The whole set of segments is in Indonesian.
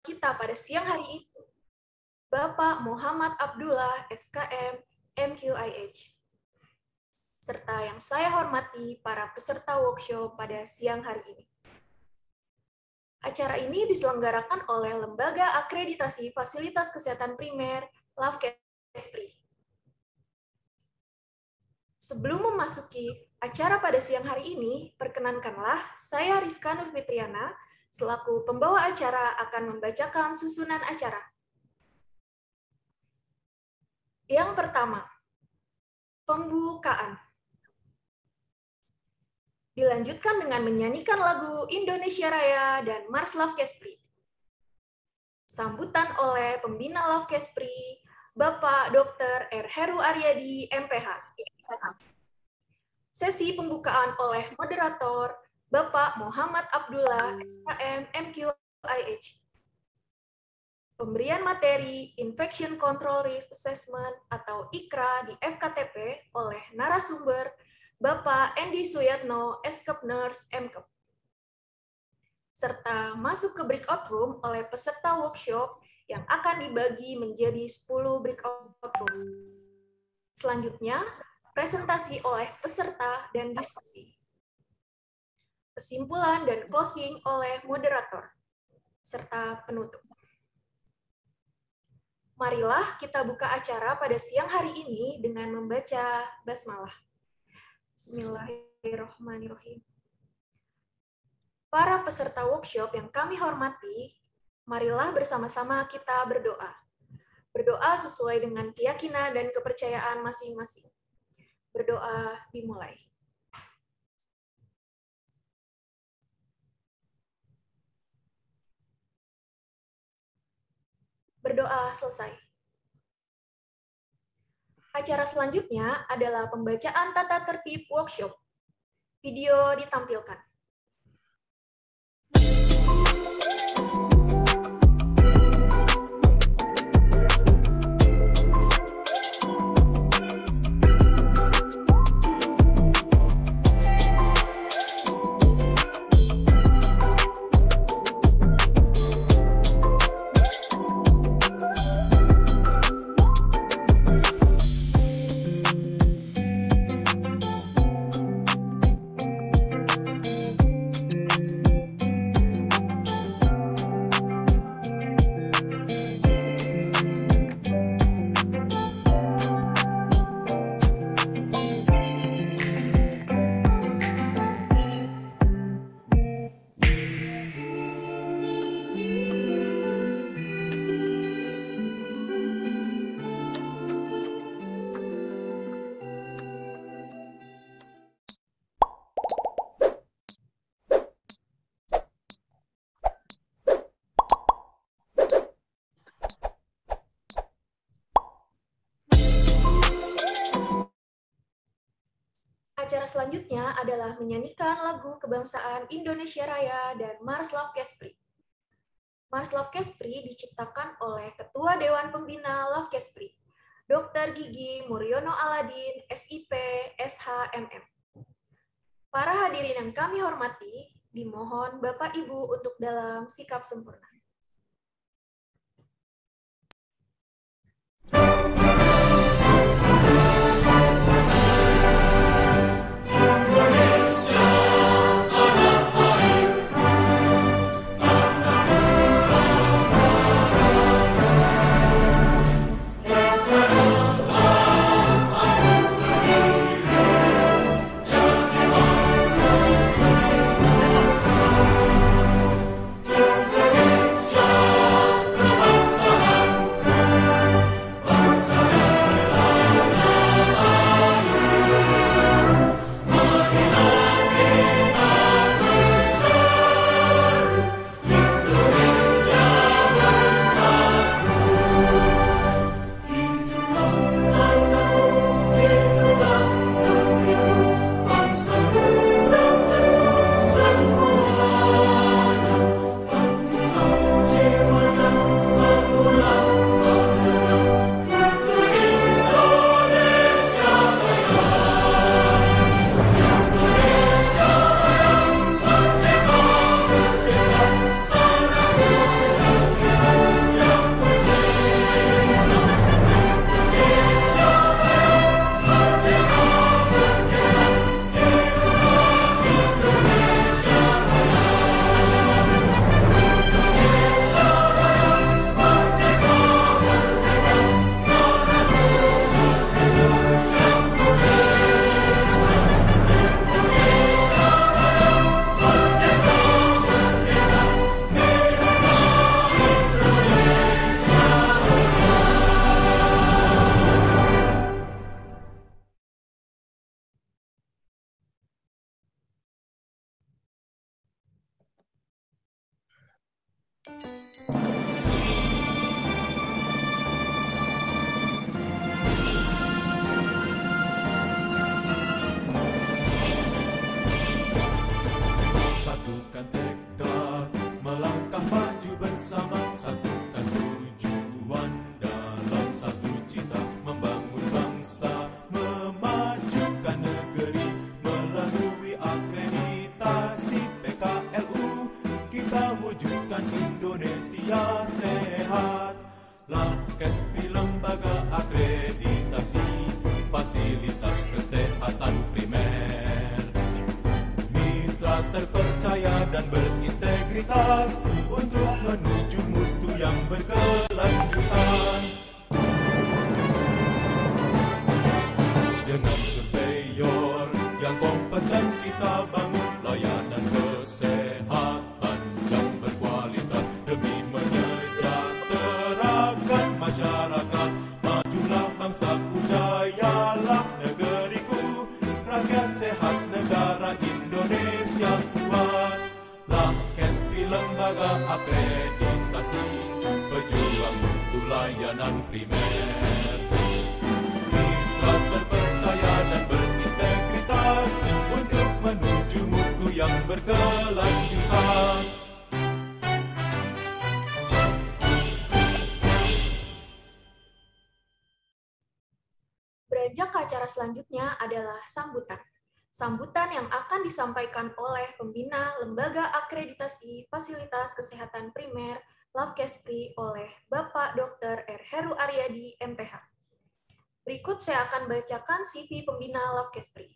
kita pada siang hari ini, Bapak Muhammad Abdullah, SKM, MQIH. Serta yang saya hormati para peserta workshop pada siang hari ini. Acara ini diselenggarakan oleh Lembaga Akreditasi Fasilitas Kesehatan Primer, LAVKESPRI. Sebelum memasuki acara pada siang hari ini, perkenankanlah saya Rizka Nurfitriana, selaku pembawa acara akan membacakan susunan acara. Yang pertama, pembukaan. Dilanjutkan dengan menyanyikan lagu Indonesia Raya dan Mars LAVKESPRI. Sambutan oleh pembina LAVKESPRI, Bapak Dr. R. Heru Aryadi, MPH. Sesi pembukaan oleh moderator, Bapak Muhammad Abdullah, SKM, MQIH. Pemberian materi Infection Control Risk Assessment atau ICRA di FKTP oleh narasumber, Bapak Andy Suyatno, SKEP Nurse, MKEP. Serta masuk ke breakout room oleh peserta workshop yang akan dibagi menjadi 10 breakout room. Selanjutnya, presentasi oleh peserta dan diskusi. Kesimpulan dan closing oleh moderator, serta penutup. Marilah kita buka acara pada siang hari ini dengan membaca basmalah. Bismillahirrahmanirrahim. Para peserta workshop yang kami hormati, marilah bersama-sama kita berdoa. Berdoa sesuai dengan keyakinan dan kepercayaan masing-masing. Berdoa dimulai. Berdoa selesai. Acara selanjutnya adalah pembacaan tata tertib workshop. Video ditampilkan. Acara selanjutnya adalah menyanyikan lagu kebangsaan Indonesia Raya dan Mars LAVKESPRI. Mars LAVKESPRI diciptakan oleh Ketua Dewan Pembina LAVKESPRI, Dr. Gigi Muryono Aladin, SIP, SHMM. Para hadirin yang kami hormati, dimohon Bapak Ibu untuk dalam sikap sempurna. Indonesia sehat. LAVKESPRI lembaga akreditasi fasilitas kesehatan primer. Mitra terpercaya dan berintegritas untuk menuju mutu yang berkelanjutan. Dengan surveyor yang kompeten kita bangun layanan kesehatan yang berkualitas demi menyejahterakan masyarakat. Majulah bangsaku, jayalah negeriku, rakyat sehat negara Indonesia kuat. LAVKESPRI lembaga akreditasi pejuang mutu layanan primer. Mitra terpercaya dan berintegritas untuk menuju mutu yang berkelanjutan. Beranjak ke acara selanjutnya adalah sambutan. Sambutan yang akan disampaikan oleh pembina Lembaga Akreditasi Fasilitas Kesehatan Primer LAVKESPRI oleh Bapak Dr. R. Heru Aryadi, MPH. Berikut saya akan bacakan CV pembina LAVKESPRI.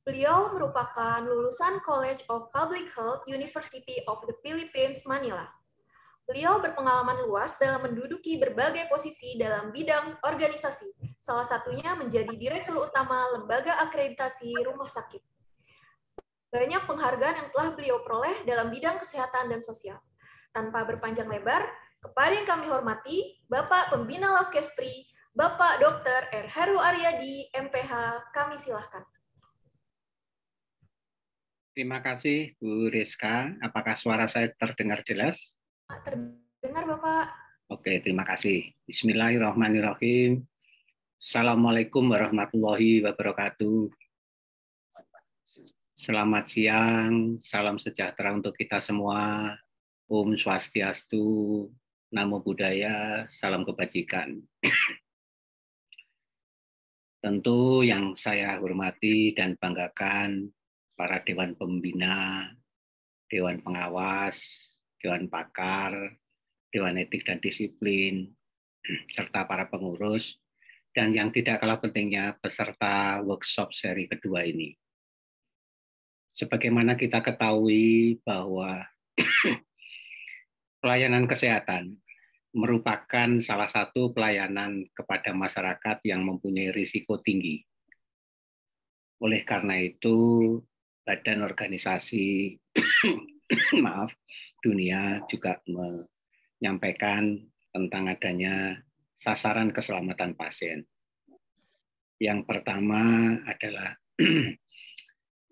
Beliau merupakan lulusan College of Public Health University of the Philippines, Manila. Beliau berpengalaman luas dalam menduduki berbagai posisi dalam bidang organisasi, salah satunya menjadi Direktur Utama Lembaga Akreditasi Rumah Sakit. Banyak penghargaan yang telah beliau peroleh dalam bidang kesehatan dan sosial. Tanpa berpanjang lebar, kepada yang kami hormati, Bapak Pembina LAVKESPRI, Bapak Dr. R. Heru Aryadi, MPH, kami silahkan. Terima kasih, Bu Rizka. Apakah suara saya terdengar jelas? Terdengar, Bapak. Oke, terima kasih. Bismillahirrahmanirrahim. Assalamualaikum warahmatullahi wabarakatuh. Selamat siang, salam sejahtera untuk kita semua. Om Swastiastu, Namo Buddhaya, salam kebajikan. Tentu yang saya hormati dan banggakan para Dewan Pembina, Dewan Pengawas, Dewan Pakar, Dewan Etik dan Disiplin, serta para pengurus, dan yang tidak kalah pentingnya peserta workshop seri kedua ini. Sebagaimana kita ketahui bahwa pelayanan kesehatan merupakan salah satu pelayanan kepada masyarakat yang mempunyai risiko tinggi. Oleh karena itu, Badan Organisasi Dunia juga menyampaikan tentang adanya sasaran keselamatan pasien. Yang pertama adalah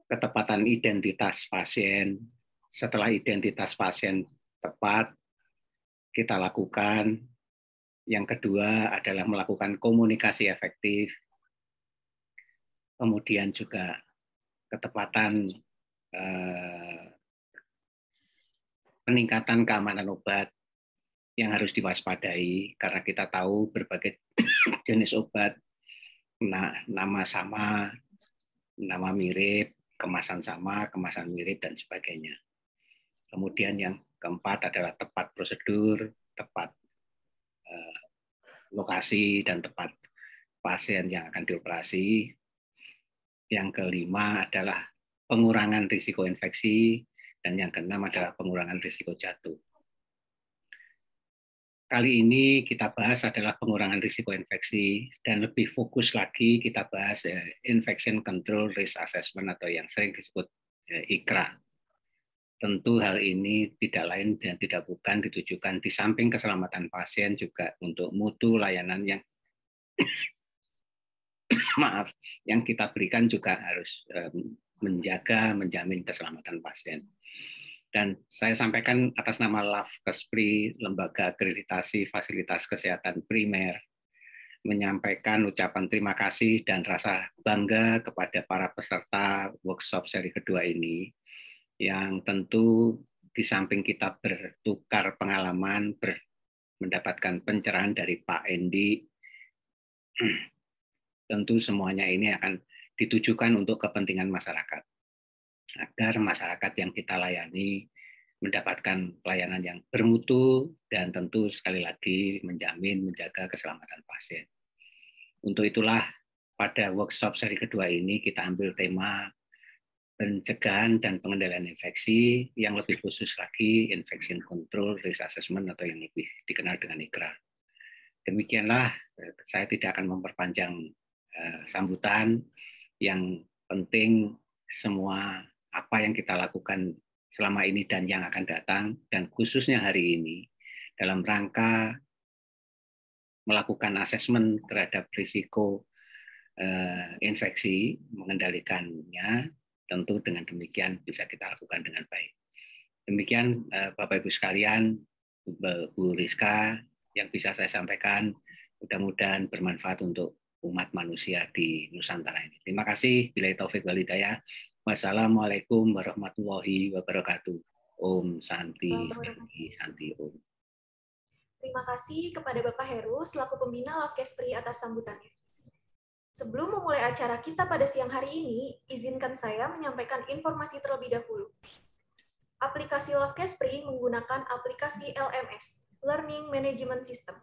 ketepatan identitas pasien. Setelah identitas pasien tepat, kita lakukan. Yang kedua adalah melakukan komunikasi efektif. Kemudian juga ketepatan peningkatan keamanan obat yang harus diwaspadai karena kita tahu berbagai jenis obat, nama sama, nama mirip, kemasan sama, kemasan mirip, dan sebagainya. Kemudian yang keempat adalah tepat prosedur, tepat lokasi, dan tepat pasien yang akan dioperasi. Yang kelima adalah pengurangan risiko infeksi, dan yang keenam adalah pengurangan risiko jatuh. Kali ini kita bahas adalah pengurangan risiko infeksi, dan lebih fokus lagi kita bahas Infection Control Risk Assessment atau yang sering disebut ICRA. Tentu hal ini tidak lain dan tidak bukan ditujukan di samping keselamatan pasien juga untuk mutu layanan yang yang kita berikan juga harus menjaga, menjamin keselamatan pasien. Dan saya sampaikan atas nama LAVKESPRI, Lembaga Akreditasi Fasilitas Kesehatan Primer, menyampaikan ucapan terima kasih dan rasa bangga kepada para peserta workshop seri kedua ini, yang tentu di samping kita bertukar pengalaman, mendapatkan pencerahan dari Pak Endi, tentu semuanya ini akan ditujukan untuk kepentingan masyarakat. agar masyarakat yang kita layani mendapatkan pelayanan yang bermutu dan tentu sekali lagi menjaga keselamatan pasien. Untuk itulah pada workshop seri kedua ini kita ambil tema pencegahan dan pengendalian infeksi, yang lebih khusus lagi infection control risk assessment atau yang lebih dikenal dengan ICRA. Demikianlah, saya tidak akan memperpanjang sambutan. Yang penting semua apa yang kita lakukan selama ini dan yang akan datang, dan khususnya hari ini, dalam rangka melakukan asesmen terhadap risiko infeksi, mengendalikannya, tentu dengan demikian bisa kita lakukan dengan baik. Demikian Bapak Ibu sekalian, Bu Rizka, yang bisa saya sampaikan, mudah-mudahan bermanfaat untuk umat manusia di Nusantara ini. Terima kasih. Billahi taufik wal hidayah. Wassalamualaikum warahmatullahi wabarakatuh. Om Santi, Santi, Santi, Om. Terima kasih kepada Bapak Heru selaku pembina Lavkespri atas sambutannya. Sebelum memulai acara kita pada siang hari ini, izinkan saya menyampaikan informasi terlebih dahulu. Aplikasi Lavkespri menggunakan aplikasi LMS, Learning Management System.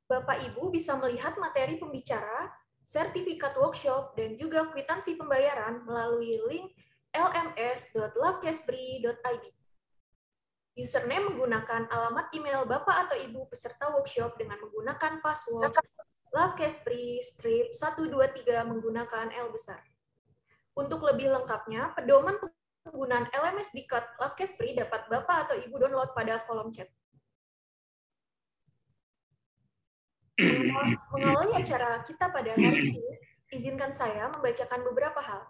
Bapak Ibu bisa melihat materi pembicara, sertifikat workshop, dan juga kwitansi pembayaran melalui link lms.lavkespri.id. Username menggunakan alamat email Bapak atau Ibu peserta workshop dengan menggunakan password lavkespri-123 menggunakan L besar. Untuk lebih lengkapnya, pedoman penggunaan LMS Diklat Lavkespri dapat Bapak atau Ibu download pada kolom chat. Mengawali acara kita pada hari ini, izinkan saya membacakan beberapa hal.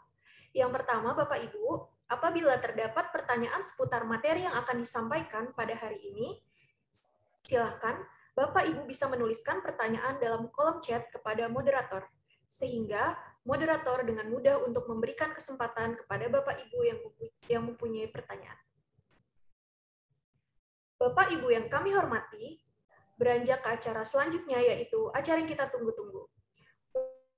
Yang pertama, Bapak Ibu, apabila terdapat pertanyaan seputar materi yang akan disampaikan pada hari ini, silakan Bapak Ibu bisa menuliskan pertanyaan dalam kolom chat kepada moderator, sehingga moderator dengan mudah untuk memberikan kesempatan kepada Bapak Ibu yang mempunyai pertanyaan. Bapak Ibu yang kami hormati, beranjak ke acara selanjutnya, yaitu acara yang kita tunggu-tunggu.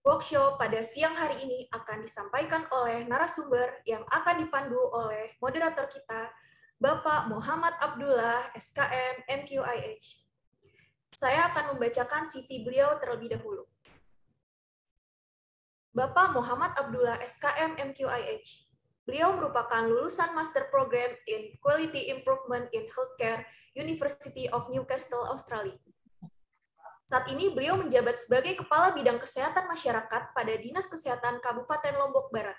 Workshop pada siang hari ini akan disampaikan oleh narasumber yang akan dipandu oleh moderator kita, Bapak Muhammad Abdullah, SKM, MQIH. Saya akan membacakan CV beliau terlebih dahulu. Bapak Muhammad Abdullah, SKM, MQIH. Beliau merupakan lulusan Master Program in Quality Improvement in Healthcare, University of Newcastle, Australia. Saat ini beliau menjabat sebagai Kepala Bidang Kesehatan Masyarakat pada Dinas Kesehatan Kabupaten Lombok Barat.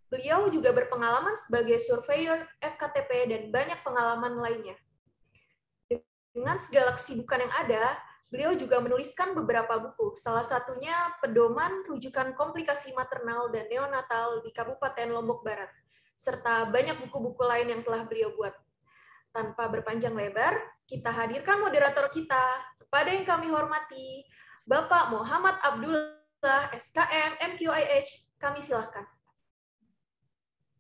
Beliau juga berpengalaman sebagai surveyor FKTP dan banyak pengalaman lainnya. Dengan segala kesibukan yang ada, beliau juga menuliskan beberapa buku, salah satunya Pedoman Rujukan Komplikasi Maternal dan Neonatal di Kabupaten Lombok Barat, serta banyak buku-buku lain yang telah beliau buat. Tanpa berpanjang lebar, kita hadirkan moderator kita. Kepada yang kami hormati, Bapak Muhammad Abdullah, SKM, MQIH, kami silakan.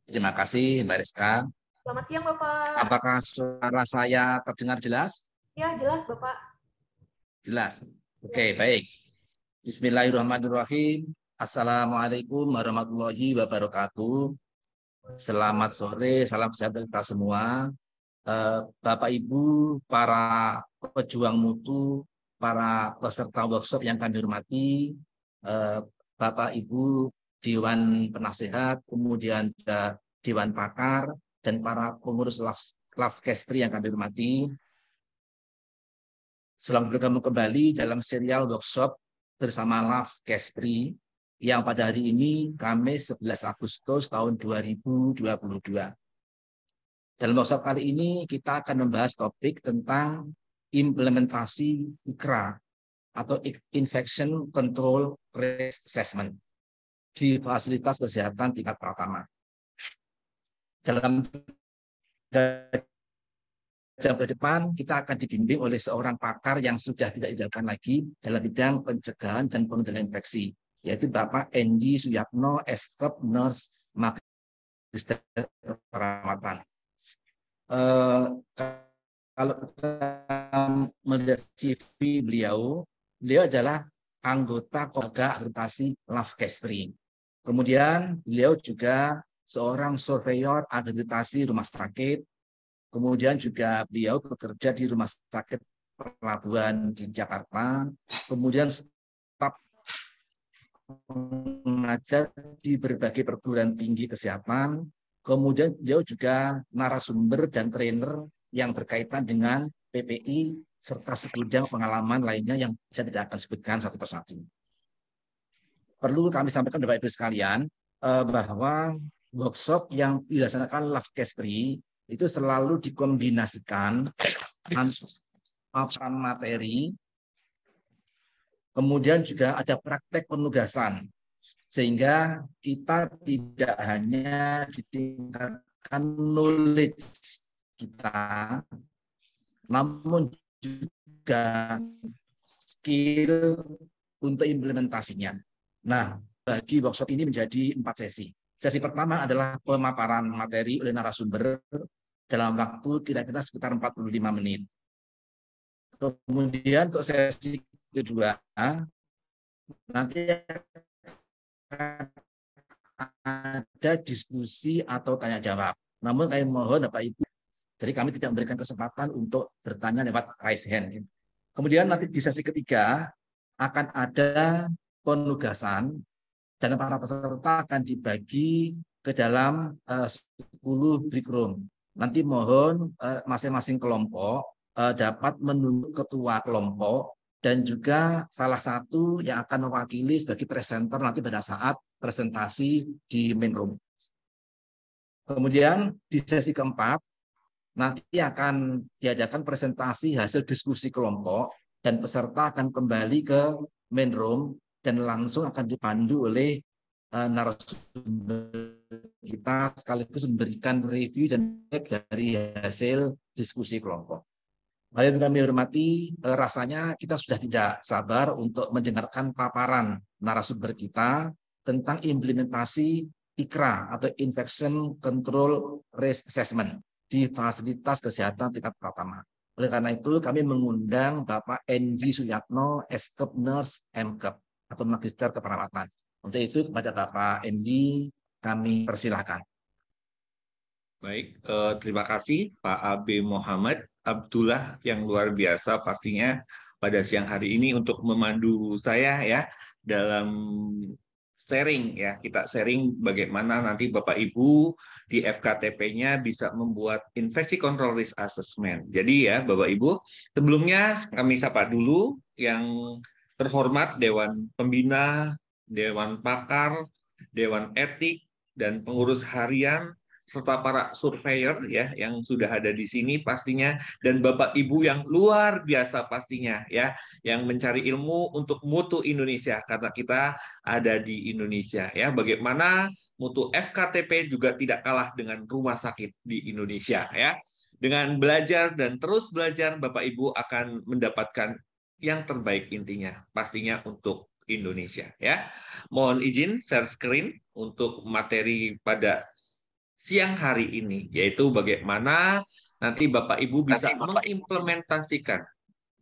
Terima kasih, Mbak Rizka. Selamat siang, Bapak. Apakah suara saya terdengar jelas? Ya, jelas, Bapak. Jelas. Oke, baik. Bismillahirrahmanirrahim. Assalamualaikum warahmatullahi wabarakatuh. Selamat sore, salam sehat kita semua. Bapak Ibu, para pejuang mutu, para peserta workshop yang kami hormati, Bapak Ibu Dewan Penasehat, kemudian juga Dewan Pakar, dan para pengurus Lavkespri yang kami hormati. Selamat bergabung kembali dalam serial workshop bersama Lavkespri yang pada hari ini Kamis 11 Agustus tahun 2022. Dalam workshop kali ini kita akan membahas topik tentang implementasi ICRA atau Infection Control Risk Assessment di fasilitas kesehatan tingkat pertama. Dalam jam ke depan kita akan dibimbing oleh seorang pakar yang sudah tidak dilakukan lagi dalam bidang pencegahan dan pengendalian infeksi, yaitu Bapak Endi Suyatno, Eskep Nurse Magister Perawatan. Kalau kita melihat CV beliau adalah anggota Komite Akreditasi Lavkespri. Kemudian beliau juga seorang surveyor akreditasi rumah sakit. Kemudian juga beliau bekerja di rumah sakit pelabuhan di Jakarta. Kemudian staf mengajar di berbagai perguruan tinggi kesehatan. Kemudian beliau juga narasumber dan trainer yang berkaitan dengan PPI serta sebidang pengalaman lainnya yang saya tidak akan sebutkan satu persatu. Perlu kami sampaikan Bapak Ibu sekalian bahwa workshop yang dilaksanakan LAVKESPRI itu selalu dikombinasikan paparan materi, kemudian juga ada praktek penugasan, sehingga kita tidak hanya ditingkatkan knowledge kita, namun juga skill untuk implementasinya. Nah, bagi workshop ini menjadi 4 sesi. Sesi pertama adalah pemaparan materi oleh narasumber dalam waktu kira-kira sekitar 45 menit. Kemudian untuk sesi kedua, nanti ada diskusi atau tanya jawab. Namun kami mohon Bapak Ibu, jadi kami tidak memberikan kesempatan untuk bertanya lewat raise hand. Kemudian nanti di sesi ketiga akan ada penugasan dan para peserta akan dibagi ke dalam 10 break room. Nanti mohon masing-masing kelompok dapat menunjuk ketua kelompok dan juga salah satu yang akan mewakili sebagai presenter nanti pada saat presentasi di main room. Kemudian di sesi keempat nanti akan diadakan presentasi hasil diskusi kelompok dan peserta akan kembali ke main room dan langsung akan dipandu oleh narasumber kita sekaligus memberikan review dan dari hasil diskusi kelompok. Baik, kami hormati, rasanya kita sudah tidak sabar untuk mendengarkan paparan narasumber kita tentang implementasi ICRA atau Infection Control Risk Assessment di fasilitas kesehatan tingkat pertama. Oleh karena itu, kami mengundang Bapak Endi Suyatno, Eskep Nurse MKep atau Magister Keperawatan. Untuk itu kepada Bapak Endi kami persilahkan. Baik, terima kasih Pak AB Muhammad Abdullah yang luar biasa pastinya pada siang hari ini untuk memandu saya ya dalam sharing ya. Kita sharing bagaimana nanti Bapak Ibu di FKTP-nya bisa membuat infeksi control risk assessment. Jadi ya Bapak Ibu, sebelumnya kami sapa dulu yang terhormat Dewan Pembina, Dewan Pakar, Dewan Etik, dan pengurus harian, serta para surveyor ya yang sudah ada di sini pastinya, dan Bapak Ibu yang luar biasa pastinya ya, yang mencari ilmu untuk mutu Indonesia karena kita ada di Indonesia ya. Bagaimana mutu FKTP juga tidak kalah dengan rumah sakit di Indonesia ya. Dengan belajar dan terus belajar, Bapak Ibu akan mendapatkan yang terbaik intinya pastinya untuk Indonesia ya. Mohon izin share screen untuk materi pada siang hari ini, yaitu bagaimana nanti Bapak Ibu bisa mengimplementasikan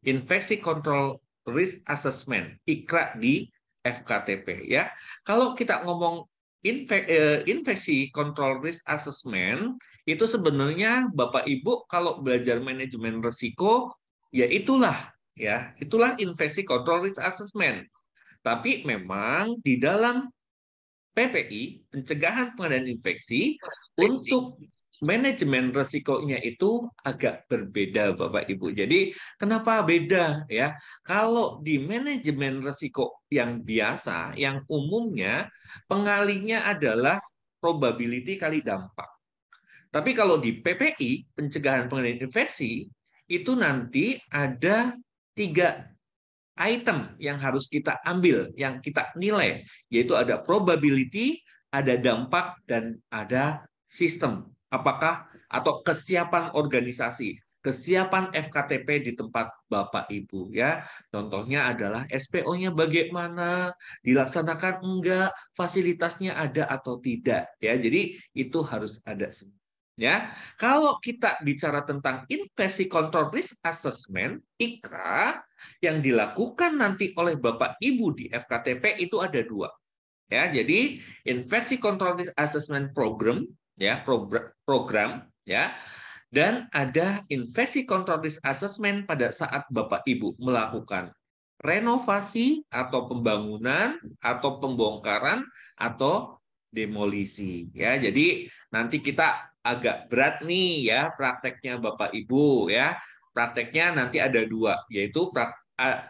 infeksi control risk assessment ICRA di FKTP ya. Kalau kita ngomong infeksi control risk assessment itu sebenarnya Bapak Ibu kalau belajar manajemen risiko ya itulah infeksi control risk assessment. Tapi memang di dalam PPI, pencegahan pengendalian infeksi, untuk manajemen resikonya itu agak berbeda Bapak Ibu. Jadi kenapa beda ya? Kalau di manajemen resiko yang biasa, yang umumnya pengalinya adalah probability kali dampak. Tapi kalau di PPI, pencegahan pengendalian infeksi, itu nanti ada 3 item yang harus kita ambil, yang kita nilai, yaitu ada probability, ada dampak, dan ada sistem. Apakah atau kesiapan organisasi, kesiapan FKTP di tempat Bapak Ibu ya. Contohnya adalah SPO-nya bagaimana, dilaksanakan enggak, fasilitasnya ada atau tidak ya. Jadi itu harus ada semua. Ya, kalau kita bicara tentang infeksi control risk assessment ICRA yang dilakukan nanti oleh Bapak Ibu di FKTP itu ada 2. Ya, jadi Infeksi Control Disease Assessment Program, ya, program, ya. Dan ada Infeksi Control Disease Assessment pada saat Bapak Ibu melakukan renovasi atau pembangunan atau pembongkaran atau demolisi, ya. Jadi nanti kita agak berat nih ya prakteknya Bapak Ibu, ya. Prakteknya nanti ada dua, yaitu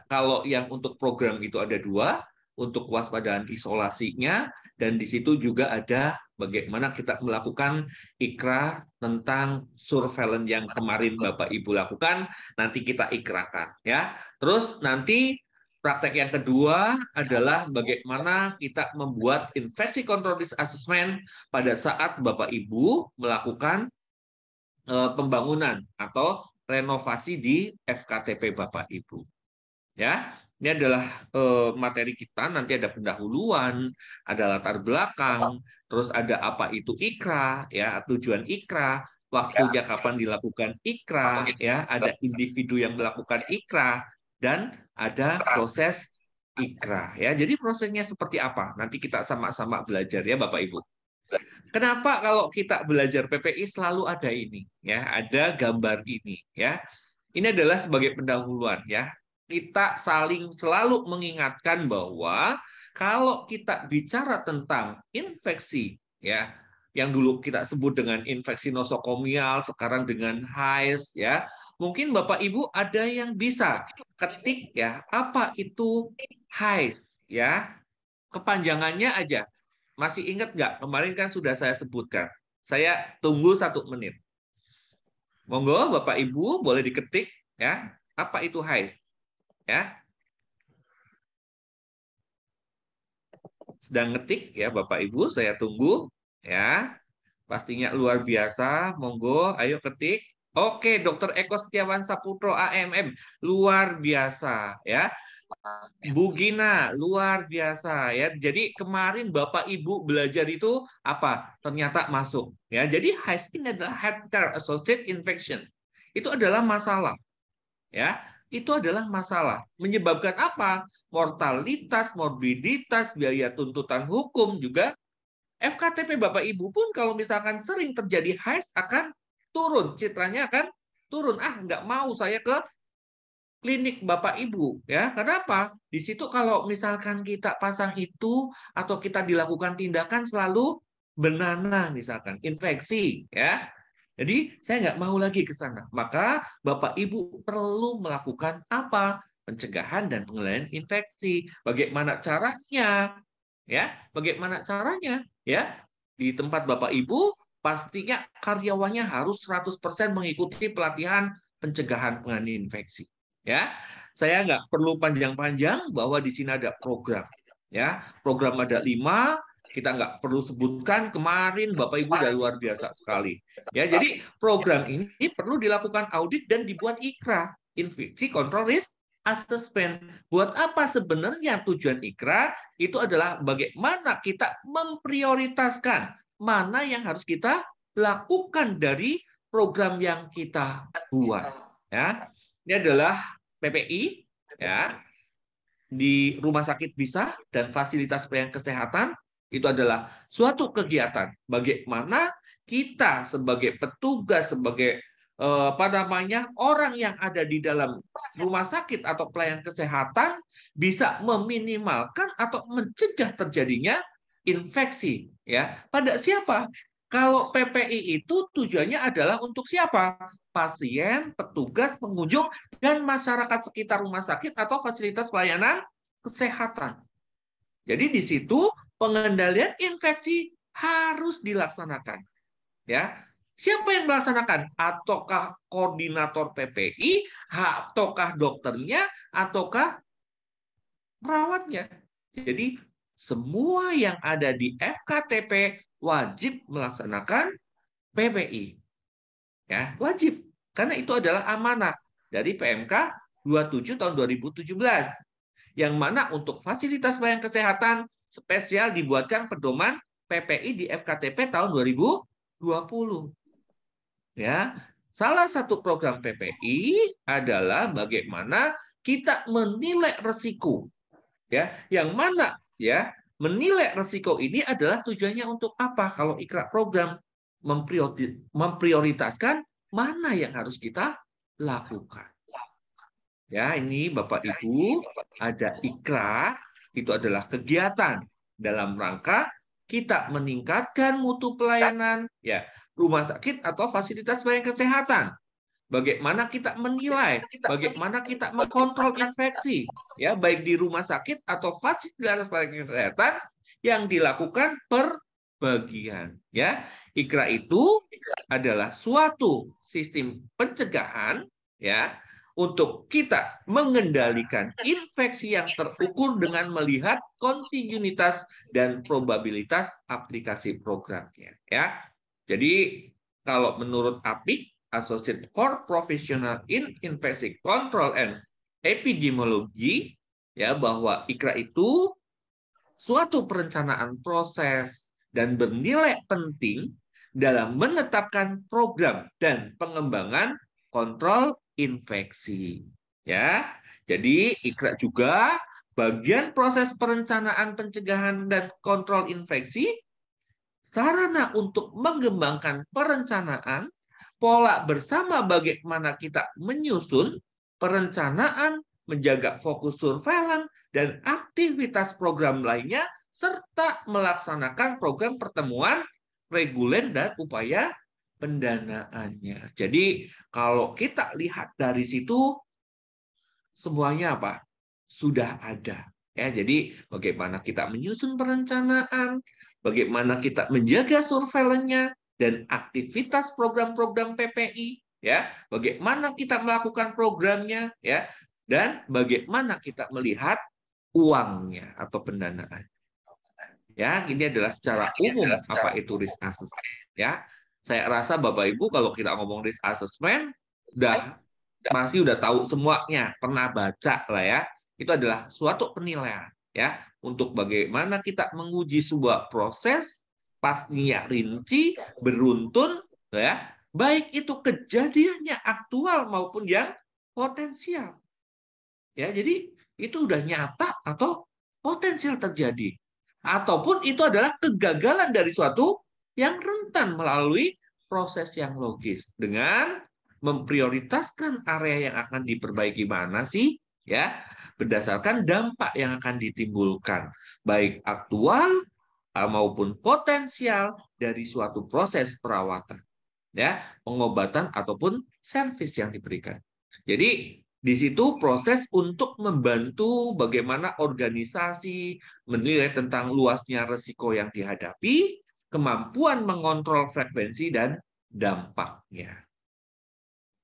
kalau yang untuk program itu ada dua, untuk kewaspadaan isolasinya, dan di situ juga ada bagaimana kita melakukan ikra tentang surveillance yang kemarin Bapak Ibu lakukan, nanti kita ikrakan, ya. Terus nanti praktek yang kedua adalah bagaimana kita membuat Infeksi Control Disease Assessment pada saat Bapak Ibu melakukan pembangunan atau renovasi di FKTP Bapak Ibu. Ya, ini adalah materi kita. Nanti ada pendahuluan, ada latar belakang, terus ada apa itu ikra, ya, tujuan ikra, waktunya kapan dilakukan ikra, ya, ada individu yang melakukan ikra, dan ada proses ikra, ya. Jadi prosesnya seperti apa? Nanti kita sama-sama belajar ya Bapak Ibu. Kenapa kalau kita belajar PPI selalu ada ini, ya, ada gambar ini, ya. Ini adalah sebagai pendahuluan, ya. Kita saling selalu mengingatkan bahwa kalau kita bicara tentang infeksi, ya, yang dulu kita sebut dengan infeksi nosokomial, sekarang dengan HAIS, ya, mungkin Bapak Ibu ada yang bisa ketik, ya, apa itu HAIS, ya, kepanjangannya aja. Masih ingat nggak? Kemarin kan sudah saya sebutkan. Saya tunggu 1 menit. Monggo Bapak Ibu boleh diketik, ya, apa itu HAIS. Ya, sedang ngetik ya Bapak Ibu, saya tunggu ya, pastinya luar biasa. Monggo, ayo ketik. Oke, Dr. Eko Setiawan Saputro AMM, luar biasa ya. Bu Gina, luar biasa ya. Jadi kemarin Bapak Ibu belajar itu apa? Ternyata masuk ya. Jadi HAIS ini adalah Healthcare Associated Infection. Itu adalah masalah ya. Itu adalah masalah. Menyebabkan apa? Mortalitas, morbiditas, biaya tuntutan hukum juga. FKTP Bapak Ibu pun kalau misalkan sering terjadi HAIS akan turun. Citranya akan turun. Ah, nggak mau saya ke klinik Bapak Ibu. Ya, kenapa? Di situ kalau misalkan kita pasang itu atau kita dilakukan tindakan selalu benana misalkan, infeksi. Ya. Jadi saya nggak mau lagi ke sana. Maka Bapak Ibu perlu melakukan apa? Pencegahan dan pengendalian infeksi. Bagaimana caranya? Ya, bagaimana caranya? Ya, di tempat Bapak Ibu pastinya karyawannya harus 100% mengikuti pelatihan pencegahan pengendalian infeksi. Ya, saya nggak perlu panjang-panjang bahwa di sini ada program. Ya, program ada 5. Kita nggak perlu sebutkan, kemarin Bapak Ibu udah luar biasa sekali. Ya, jadi program ini perlu dilakukan audit dan dibuat IKRA, Infeksi Control Risk Assessment. Buat apa sebenarnya tujuan IKRA? Itu adalah bagaimana kita memprioritaskan mana yang harus kita lakukan dari program yang kita buat. Ya, ini adalah PPI, ya, di rumah sakit bisa dan fasilitas pelayanan kesehatan. Itu adalah suatu kegiatan bagaimana kita sebagai petugas, sebagai orang yang ada di dalam rumah sakit atau pelayanan kesehatan bisa meminimalkan atau mencegah terjadinya infeksi. Ya, pada siapa? Kalau PPI itu tujuannya adalah untuk siapa? Pasien, petugas, pengunjung, dan masyarakat sekitar rumah sakit atau fasilitas pelayanan kesehatan. Jadi di situ pengendalian infeksi harus dilaksanakan. Ya, siapa yang melaksanakan? Ataukah koordinator PPI, ataukah dokternya, ataukah perawatnya? Jadi semua yang ada di FKTP wajib melaksanakan PPI. Ya, wajib. Karena itu adalah amanah dari PMK 27 tahun 2017. Yang mana untuk fasilitas pelayanan kesehatan spesial dibuatkan pedoman PPI di FKTP tahun 2020. Ya, salah satu program PPI adalah bagaimana kita menilai risiko. Ya, yang mana ya menilai risiko ini adalah tujuannya untuk apa? Kalau IKRA program memprioritaskan mana yang harus kita lakukan. Ya, ini Bapak Ibu, ada IKRA, itu adalah kegiatan dalam rangka kita meningkatkan mutu pelayanan ya rumah sakit atau fasilitas pelayanan kesehatan. Bagaimana kita menilai, bagaimana kita mengkontrol infeksi, ya baik di rumah sakit atau fasilitas pelayanan kesehatan yang dilakukan per bagian. Ya, IKRA itu adalah suatu sistem pencegahan, ya, untuk kita mengendalikan infeksi yang terukur dengan melihat kontinuitas dan probabilitas aplikasi programnya. Ya, jadi kalau menurut APIC, Associate for Professional in Infection Control and Epidemiology, ya bahwa IKRA itu suatu perencanaan proses dan bernilai penting dalam menetapkan program dan pengembangan kontrol infeksi. Ya, jadi IKRA juga bagian proses perencanaan pencegahan dan kontrol infeksi, sarana untuk mengembangkan perencanaan pola bersama bagaimana kita menyusun perencanaan, menjaga fokus surveillance, dan aktivitas program lainnya, serta melaksanakan program pertemuan reguler dan upaya pendanaannya. Jadi kalau kita lihat dari situ, semuanya apa? Sudah ada. Ya, jadi bagaimana kita menyusun perencanaan, bagaimana kita menjaga surveillance-nya, dan aktivitas program-program PPI, ya, bagaimana kita melakukan programnya, ya, dan bagaimana kita melihat uangnya atau pendanaan. Ya, ini adalah secara umum apa itu risk assessment. Ya, saya rasa Bapak Ibu kalau kita ngomong risk assessment, masih udah tahu semuanya, pernah baca lah ya. Itu adalah suatu penilaian, ya, untuk bagaimana kita menguji sebuah proses pastinya rinci, beruntun, ya, baik itu kejadiannya aktual maupun yang potensial. Ya, jadi itu udah nyata atau potensial terjadi. Ataupun itu adalah kegagalan dari suatu yang rentan melalui proses yang logis dengan memprioritaskan area yang akan diperbaiki mana sih, ya, berdasarkan dampak yang akan ditimbulkan, baik aktual maupun potensial dari suatu proses perawatan, ya, pengobatan ataupun servis yang diberikan. Jadi di situ proses untuk membantu bagaimana organisasi menilai tentang luasnya risiko yang dihadapi, kemampuan mengontrol frekuensi dan dampaknya.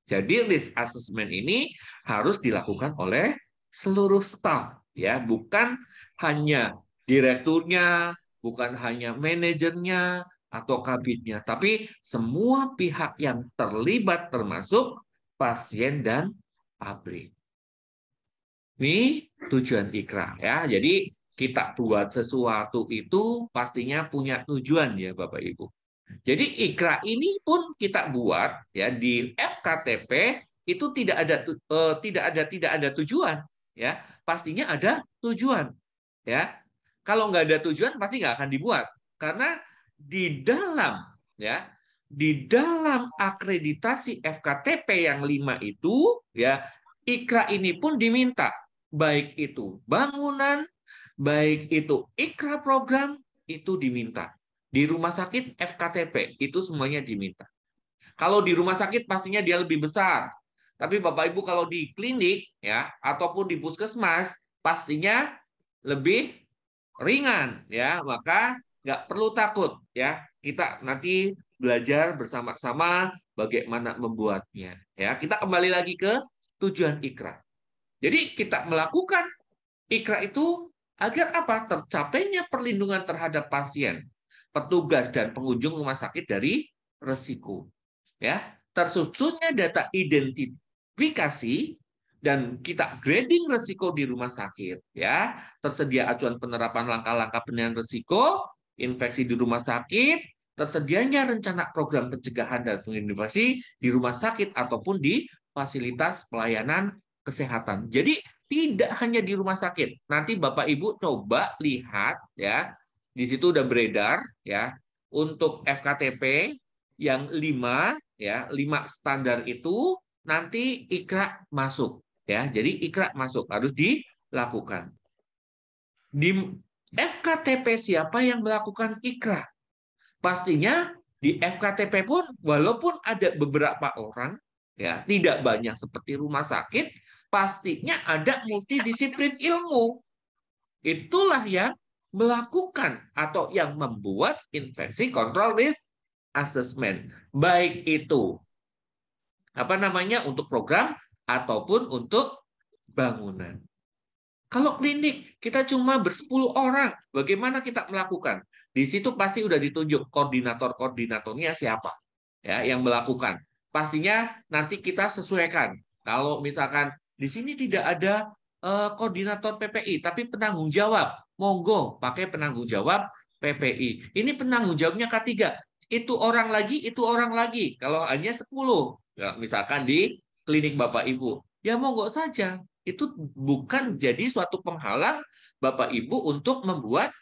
Jadi risk assessment ini harus dilakukan oleh seluruh staf, ya, bukan hanya direkturnya, bukan hanya manajernya atau kabinnya, tapi semua pihak yang terlibat termasuk pasien dan pabrik. Ini tujuan IKRA, ya. Jadi kita buat sesuatu itu pastinya punya tujuan ya Bapak Ibu. Jadi IKRA ini pun kita buat ya di FKTP itu tidak ada tujuan, ya. Pastinya ada tujuan, ya. Kalau nggak ada tujuan pasti nggak akan dibuat, karena di dalam akreditasi FKTP yang 5 itu, ya, IKRA ini pun diminta, baik itu bangunan, baik itu IKRA program, itu diminta. Di rumah sakit FKTP itu semuanya diminta. Kalau di rumah sakit pastinya dia lebih besar, tapi Bapak Ibu kalau di klinik, ya, ataupun di puskesmas pastinya lebih ringan, ya, maka nggak perlu takut, ya, kita nanti belajar bersama-sama bagaimana membuatnya, ya. Kita kembali lagi ke tujuan IKRA. Jadi kita melakukan IKRA itu agar apa? Tercapainya perlindungan terhadap pasien, petugas dan pengunjung rumah sakit dari risiko, ya, tersusunnya data identifikasi dan kita grading risiko di rumah sakit, ya, tersedia acuan penerapan langkah-langkah penilaian risiko infeksi di rumah sakit, tersedianya rencana program pencegahan dan penginfeksi di rumah sakit ataupun di fasilitas pelayanan kesehatan. Jadi tidak hanya di rumah sakit. Nanti Bapak Ibu coba lihat ya, di situ udah beredar ya, untuk FKTP yang 5 ya, 5 standar itu nanti IKRA masuk ya. Jadi IKRA masuk harus dilakukan. Di FKTP siapa yang melakukan IKRA? Pastinya di FKTP pun walaupun ada beberapa orang ya, tidak banyak seperti rumah sakit, pastinya ada multidisiplin ilmu. Itulah yang melakukan atau yang membuat infeksi control risk assessment. Baik itu untuk program ataupun untuk bangunan. Kalau klinik kita cuma bersepuluh orang, bagaimana kita melakukan? Di situ pasti udah ditunjuk koordinatornya siapa ya yang melakukan. Pastinya nanti kita sesuaikan. Kalau misalkan di sini tidak ada koordinator PPI, tapi penanggung jawab, monggo pakai penanggung jawab PPI. Ini penanggung jawabnya K3. Itu orang lagi. Kalau hanya 10, ya, misalkan di klinik Bapak Ibu, ya monggo saja. Itu bukan jadi suatu penghalang Bapak Ibu untuk membuat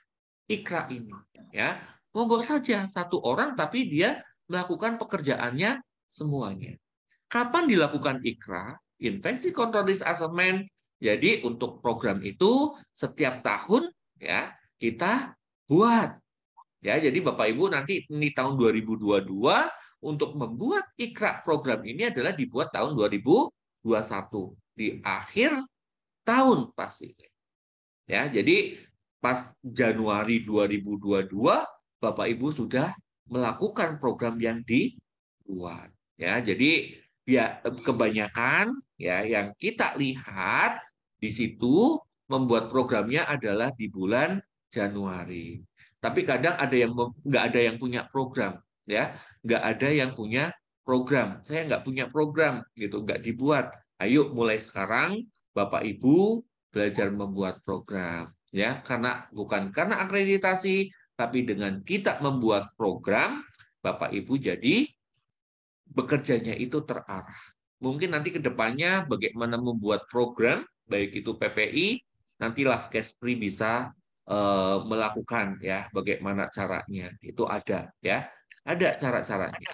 IKRA ini. Ya, monggo saja 1 orang, tapi dia melakukan pekerjaannya semuanya. Kapan dilakukan IKRA? Infeksi Control Risk Assessment. Jadi untuk program itu setiap tahun ya kita buat. Ya, jadi Bapak Ibu nanti ini tahun 2022 untuk membuat IKRA program ini adalah dibuat tahun 2021 di akhir tahun pasti. Ya, jadi pas Januari 2022 Bapak Ibu sudah melakukan program yang dibuat. Ya, jadi ya kebanyakan ya yang kita lihat di situ membuat programnya adalah di bulan Januari. Tapi kadang ada yang nggak ada yang punya program, ya, nggak ada yang punya program. Saya nggak punya program, gitu, nggak dibuat. Ayo mulai sekarang Bapak Ibu belajar membuat program, ya, bukan karena akreditasi, tapi dengan kita membuat program, Bapak Ibu jadi bekerjanya itu terarah. Mungkin nanti ke depannya bagaimana membuat program, baik itu PPI, nanti LAVKESPRI bisa melakukan ya bagaimana caranya. Itu ada ya. Ada cara-caranya.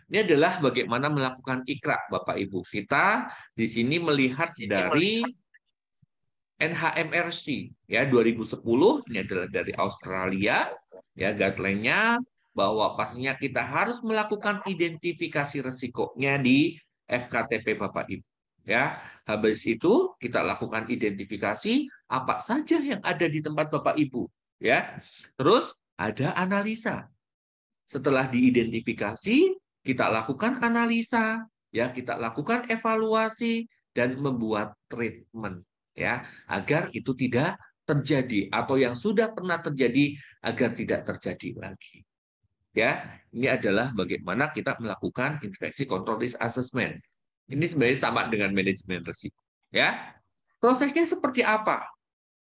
Ini adalah bagaimana melakukan IKRA, Bapak Ibu. Kita di sini melihat dari NHMRC ya 2010, ini adalah dari Australia ya, guideline-nya bahwa pastinya kita harus melakukan identifikasi resikonya di FKTP Bapak Ibu. Ya, habis itu kita lakukan identifikasi apa saja yang ada di tempat Bapak Ibu. Ya, terus ada analisa. Setelah diidentifikasi, kita lakukan analisa, ya, kita lakukan evaluasi dan membuat treatment, ya, agar itu tidak terjadi atau yang sudah pernah terjadi agar tidak terjadi lagi. Ya, ini adalah bagaimana kita melakukan infeksi control risk assessment. Ini sebenarnya sama dengan manajemen risiko. Ya, prosesnya seperti apa?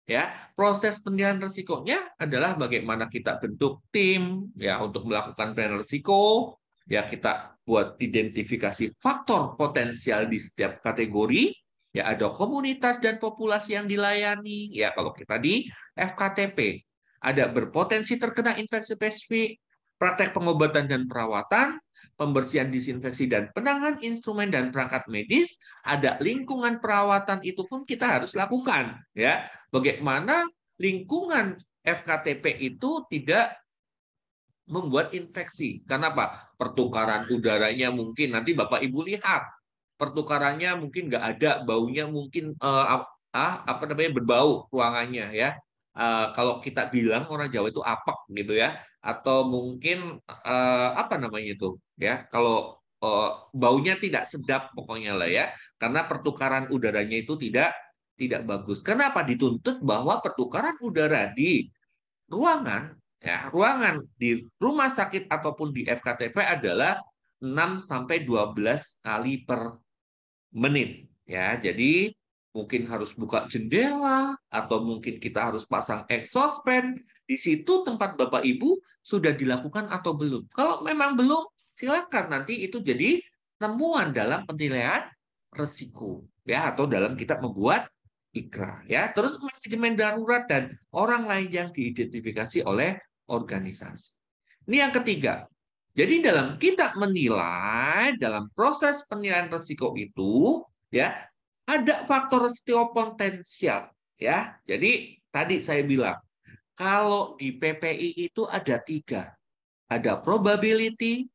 Ya, proses penilaian risikonya adalah bagaimana kita bentuk tim ya untuk melakukan penilaian risiko. Ya, kita buat identifikasi faktor potensial di setiap kategori. Ya, ada komunitas dan populasi yang dilayani. Ya, kalau kita di FKTP ada berpotensi terkena infeksi spesifik, praktek pengobatan dan perawatan, pembersihan disinfeksi dan penanganan instrumen dan perangkat medis, ada lingkungan perawatan itu pun kita harus lakukan ya. Bagaimana lingkungan FKTP itu tidak membuat infeksi. Kenapa? Pertukaran udaranya mungkin nanti Bapak Ibu lihat. Pertukarannya mungkin nggak ada, baunya mungkin berbau ruangannya ya. Kalau kita bilang orang Jawa itu apek gitu ya, atau mungkin ya, kalau baunya tidak sedap pokoknya lah ya, karena pertukaran udaranya itu tidak bagus. Kenapa dituntut bahwa pertukaran udara di ruangan ya, ruangan di rumah sakit ataupun di FKTP adalah 6-12 kali per menit ya. Jadi mungkin harus buka jendela, atau mungkin kita harus pasang exhaust fan. Di situ tempat Bapak Ibu sudah dilakukan atau belum? Kalau memang belum, silakan nanti itu jadi temuan dalam penilaian resiko, ya, atau dalam kita membuat IKRA, ya. Terus manajemen darurat dan orang lain yang diidentifikasi oleh organisasi. Ini yang ketiga. Jadi dalam kita menilai, dalam proses penilaian risiko itu, ya, ada faktor risiko potensial, ya. Jadi tadi saya bilang, kalau di PPI itu ada 3, ada probability,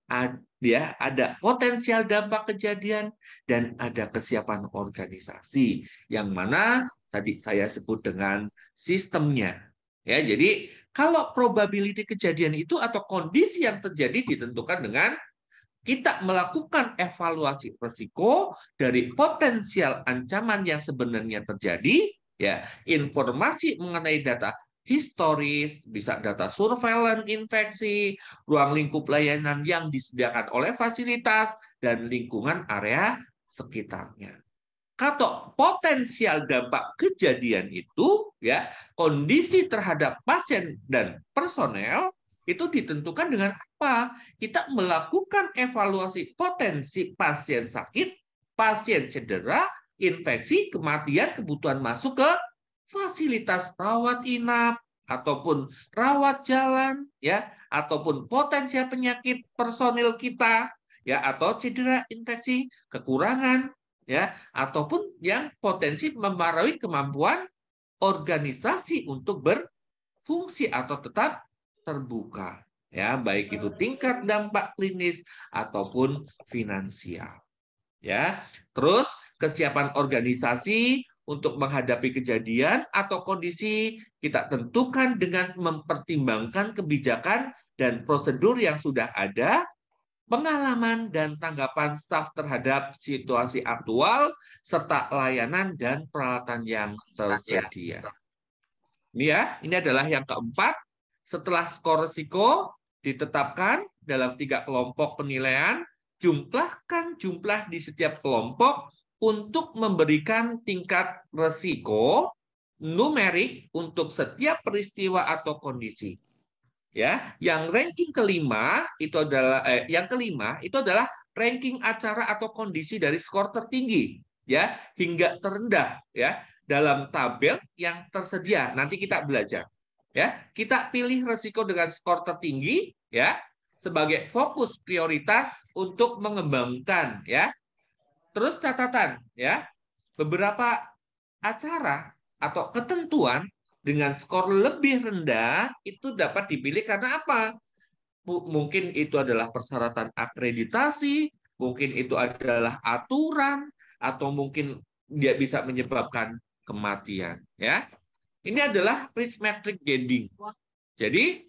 ada potensial dampak kejadian, dan ada kesiapan organisasi, yang mana tadi saya sebut dengan sistemnya. Ya, jadi kalau probability kejadian itu atau kondisi yang terjadi ditentukan dengan kita melakukan evaluasi risiko dari potensial ancaman yang sebenarnya terjadi, ya, informasi mengenai data historis, bisa data surveillance infeksi, ruang lingkup layanan yang disediakan oleh fasilitas, dan lingkungan area sekitarnya. Kalau potensial dampak kejadian itu, ya, kondisi terhadap pasien dan personel itu ditentukan dengan apa? Kita melakukan evaluasi potensi pasien sakit, pasien cedera, infeksi, kematian, kebutuhan masuk ke fasilitas rawat inap ataupun rawat jalan, ya, ataupun potensial penyakit personil kita, ya, atau cedera, infeksi, kekurangan, ya, ataupun yang potensi mempengaruhi kemampuan organisasi untuk berfungsi atau tetap terbuka, ya, baik itu tingkat dampak klinis ataupun finansial, ya. Terus kesiapan organisasi untuk menghadapi kejadian atau kondisi kita tentukan dengan mempertimbangkan kebijakan dan prosedur yang sudah ada, pengalaman dan tanggapan staf terhadap situasi aktual, serta layanan dan peralatan yang tersedia. Ini ya, ini adalah yang keempat. Setelah skor risiko ditetapkan dalam 3 kelompok penilaian, jumlahkan jumlah di setiap kelompok untuk memberikan tingkat risiko numerik untuk setiap peristiwa atau kondisi. Ya, yang ranking kelima itu adalah ranking acara atau kondisi dari skor tertinggi, ya, hingga terendah, ya, dalam tabel yang tersedia. Nanti kita belajar, ya. Kita pilih risiko dengan skor tertinggi, ya, sebagai fokus prioritas untuk mengembangkan, ya. Terus catatan, ya, beberapa acara atau ketentuan dengan skor lebih rendah itu dapat dipilih karena apa? Mungkin itu adalah persyaratan akreditasi, mungkin itu adalah aturan, atau mungkin dia bisa menyebabkan kematian, ya. Ini adalah risk matrix grading. Jadi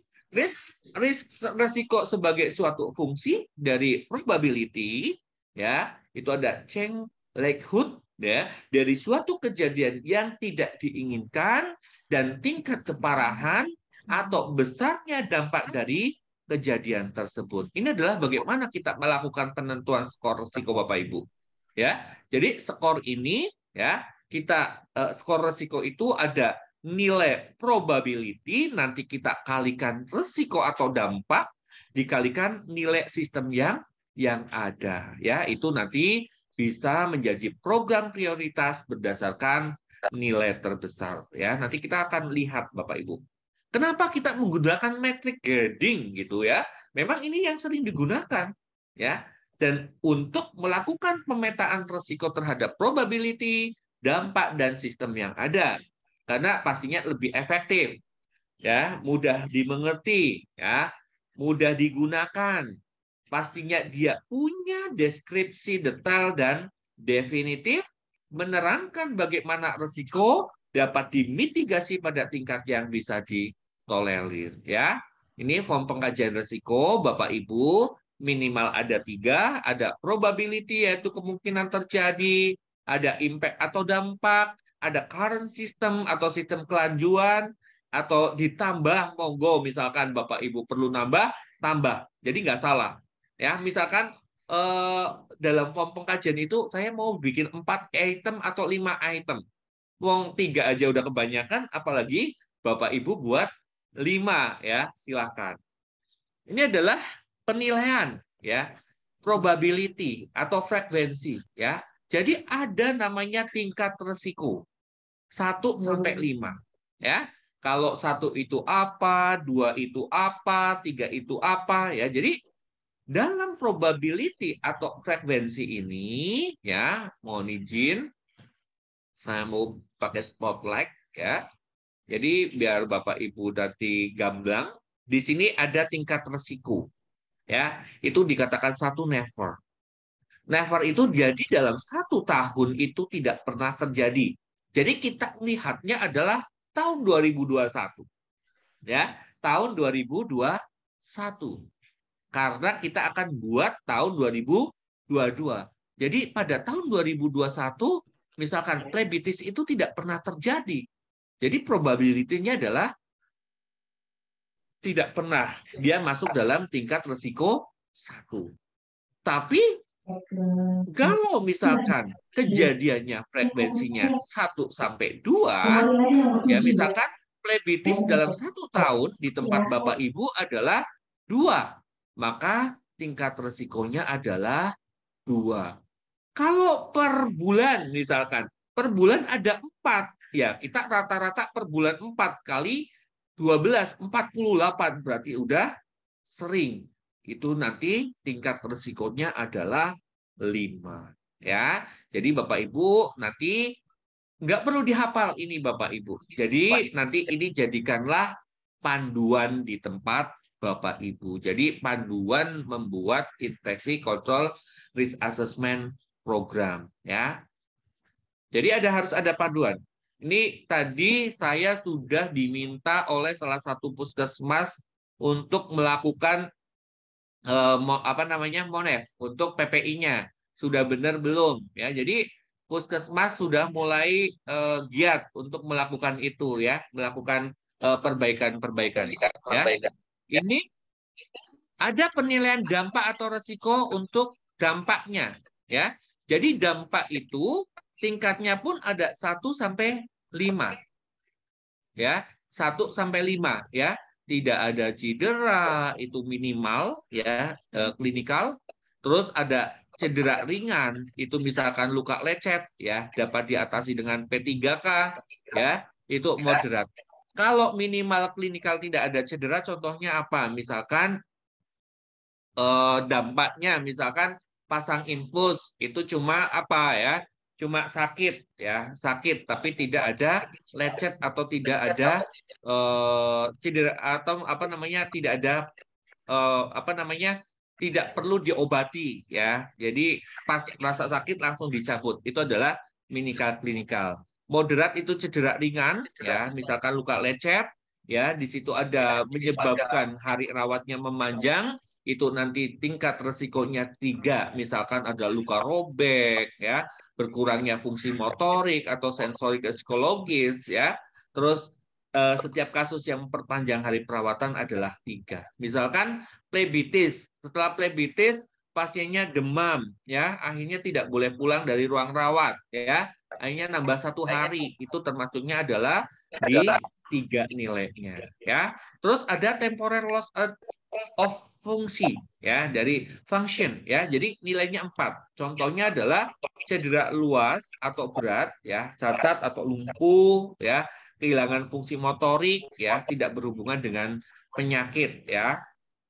risiko sebagai suatu fungsi dari probability, ya, itu ada chain likelihood, ya, dari suatu kejadian yang tidak diinginkan dan tingkat keparahan atau besarnya dampak dari kejadian tersebut. Ini adalah bagaimana kita melakukan penentuan skor risiko, Bapak Ibu. Ya, jadi skor ini, ya, kita skor risiko itu ada nilai probability, nanti kita kalikan risiko atau dampak dikalikan nilai sistem yang ada, ya, itu nanti bisa menjadi program prioritas berdasarkan nilai terbesar, ya. Nanti kita akan lihat, Bapak Ibu. Kenapa kita menggunakan metric grading gitu, ya? Memang ini yang sering digunakan, ya. Dan untuk melakukan pemetaan risiko terhadap probability, dampak, dan sistem yang ada. Karena pastinya lebih efektif, ya, mudah dimengerti, ya, mudah digunakan. Pastinya dia punya deskripsi detail dan definitif, menerangkan bagaimana risiko dapat dimitigasi pada tingkat yang bisa ditolerir, ya. Ini form pengkajian risiko, Bapak Ibu, minimal ada 3, ada probability yaitu kemungkinan terjadi, ada impact atau dampak, ada current system atau sistem kelanjuan, atau ditambah, monggo misalkan Bapak Ibu perlu nambah, tambah. Jadi nggak salah. Ya, misalkan dalam form pengkajian itu saya mau bikin 4 item atau 5 item. Wong 3 aja udah kebanyakan, apalagi Bapak Ibu buat 5, ya, silakan. Ini adalah penilaian, ya, probability atau frekuensi, ya. Jadi ada namanya tingkat resiko 1 sampai 5. Ya. Kalau 1 itu apa, 2 itu apa, 3 itu apa, ya. Jadi dalam probability atau frekuensi ini, ya, mohon izin, saya mau pakai spotlight, ya. Jadi biar Bapak Ibu nanti gamblang, di sini ada tingkat resiko, ya. Itu dikatakan 1 never. Never itu jadi dalam 1 tahun itu tidak pernah terjadi. Jadi kita lihatnya adalah tahun 2021. Ya, tahun 2021. Karena kita akan buat tahun 2022. Jadi pada tahun 2021 misalkan plebitis itu tidak pernah terjadi. Jadi probability-nya adalah tidak pernah dia masuk dalam tingkat resiko 1. Tapi kalau misalkan kejadiannya frekuensinya 1 sampai 2, ya misalkan plebitis dalam 1 tahun di tempat Bapak Ibu adalah 2, maka tingkat resikonya adalah 2. Kalau per bulan misalkan, per bulan ada 4, ya kita rata-rata per bulan 4 kali 12, 48, berarti udah sering. Itu nanti tingkat resikonya adalah 5. Ya, jadi Bapak Ibu nanti nggak perlu dihafal ini Bapak Ibu. Jadi nanti ini jadikanlah panduan di tempat Bapak Ibu. Jadi panduan membuat infeksi control risk assessment program, ya. Jadi harus ada panduan. Ini tadi saya sudah diminta oleh salah satu puskesmas untuk melakukan Monef untuk PPI-nya. Sudah benar belum? Ya, jadi puskesmas sudah mulai giat untuk melakukan itu, ya, melakukan perbaikan-perbaikan. Ya. Ini ada penilaian dampak atau resiko untuk dampaknya, ya. Jadi dampak itu tingkatnya pun ada 1 sampai 5. Ya, 1 sampai 5, ya. Tidak ada cedera, itu minimal, ya, klinikal. Terus ada cedera ringan, itu misalkan luka lecet, ya, dapat diatasi dengan P3K, ya, itu moderat. Kalau minimal klinikal tidak ada cedera, contohnya apa? Misalkan dampaknya, misalkan pasang infus, itu cuma apa, ya? Cuma sakit, ya, sakit, tapi tidak ada lecet atau tidak ada cedera atau tidak ada tidak perlu diobati, ya. Jadi pas rasa sakit langsung dicabut. Itu adalah minimal klinikal. Moderat itu cedera ringan, ya, misalkan luka lecet, ya, di situ ada menyebabkan hari rawatnya memanjang, itu nanti tingkat resikonya 3, misalkan ada luka robek, ya, berkurangnya fungsi motorik atau sensorik psikologis, ya. Terus setiap kasus yang memperpanjang hari perawatan adalah 3. Misalkan plebitis, setelah plebitis pasiennya demam, ya, akhirnya tidak boleh pulang dari ruang rawat, ya, akhirnya nambah 1 hari, itu termasuknya adalah di 3 nilainya, ya. Terus ada temporary loss of fungsi, ya, dari function, ya, jadi nilainya 4. Contohnya adalah cedera luas atau berat, ya, cacat atau lumpuh, ya, kehilangan fungsi motorik, ya, tidak berhubungan dengan penyakit, ya.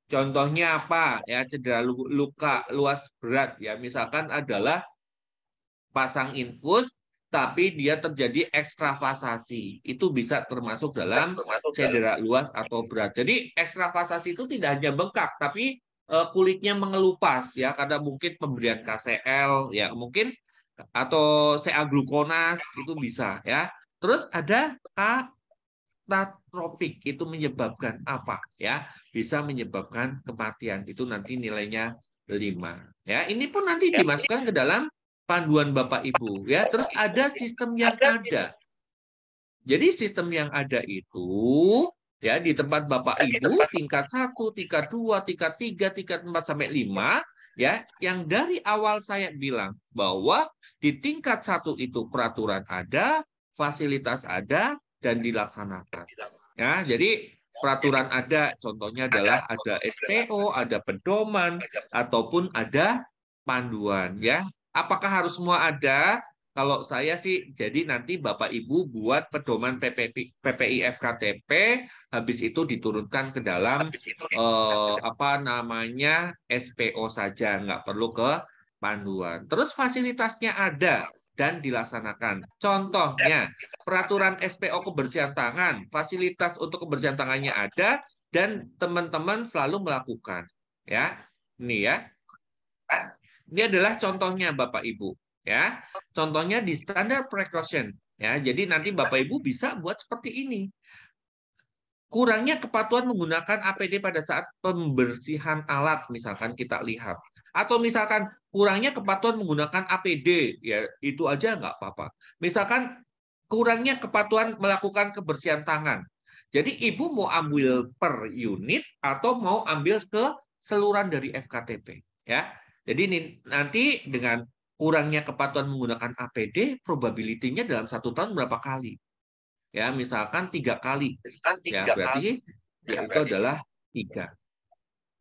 Contohnya apa? Ya, cedera luka luas berat, ya, misalkan adalah pasang infus tapi dia terjadi ekstravasasi. Itu bisa termasuk dalam cedera luas atau berat. Jadi ekstravasasi itu tidak hanya bengkak, tapi kulitnya mengelupas, ya, karena mungkin pemberian KCL, ya, mungkin, atau CA glukonas, itu bisa, ya. Terus ada katatropik, itu menyebabkan apa, ya? Bisa menyebabkan kematian. Itu nanti nilainya 5. Ya, ini pun nanti dimasukkan ke dalam panduan Bapak Ibu, ya. Terus ada sistem yang ada. Jadi sistem yang ada itu, ya, di tempat Bapak Ibu tingkat 1, tingkat 2, tingkat 3, tingkat 4 sampai 5, ya, yang dari awal saya bilang bahwa di tingkat 1 itu peraturan ada, fasilitas ada, dan dilaksanakan. Ya, jadi peraturan ada, contohnya adalah ada SPO, ada pedoman, ataupun ada panduan, ya. Apakah harus semua ada? Kalau saya sih, jadi nanti Bapak Ibu buat pedoman PPI FKTP, habis itu diturunkan ke dalam SPO saja, nggak perlu ke panduan. Terus fasilitasnya ada dan dilaksanakan. Contohnya, peraturan SPO kebersihan tangan, fasilitas untuk kebersihan tangannya ada dan teman-teman selalu melakukan. Ya, ini ya. Ini adalah contohnya Bapak Ibu. Ya, contohnya di standar precaution. Ya, jadi nanti Bapak Ibu bisa buat seperti ini. Kurangnya kepatuhan menggunakan APD pada saat pembersihan alat, misalkan kita lihat. Atau misalkan kurangnya kepatuhan menggunakan APD, ya itu aja nggak apa-apa. Misalkan kurangnya kepatuhan melakukan kebersihan tangan. Jadi Ibu mau ambil per unit atau mau ambil keseluruhan dari FKTP. Ya, jadi nanti dengan kurangnya kepatuhan menggunakan APD, probability-nya dalam 1 tahun berapa kali? Ya, misalkan 3 kali. Ya, berarti ya, itu adalah 3.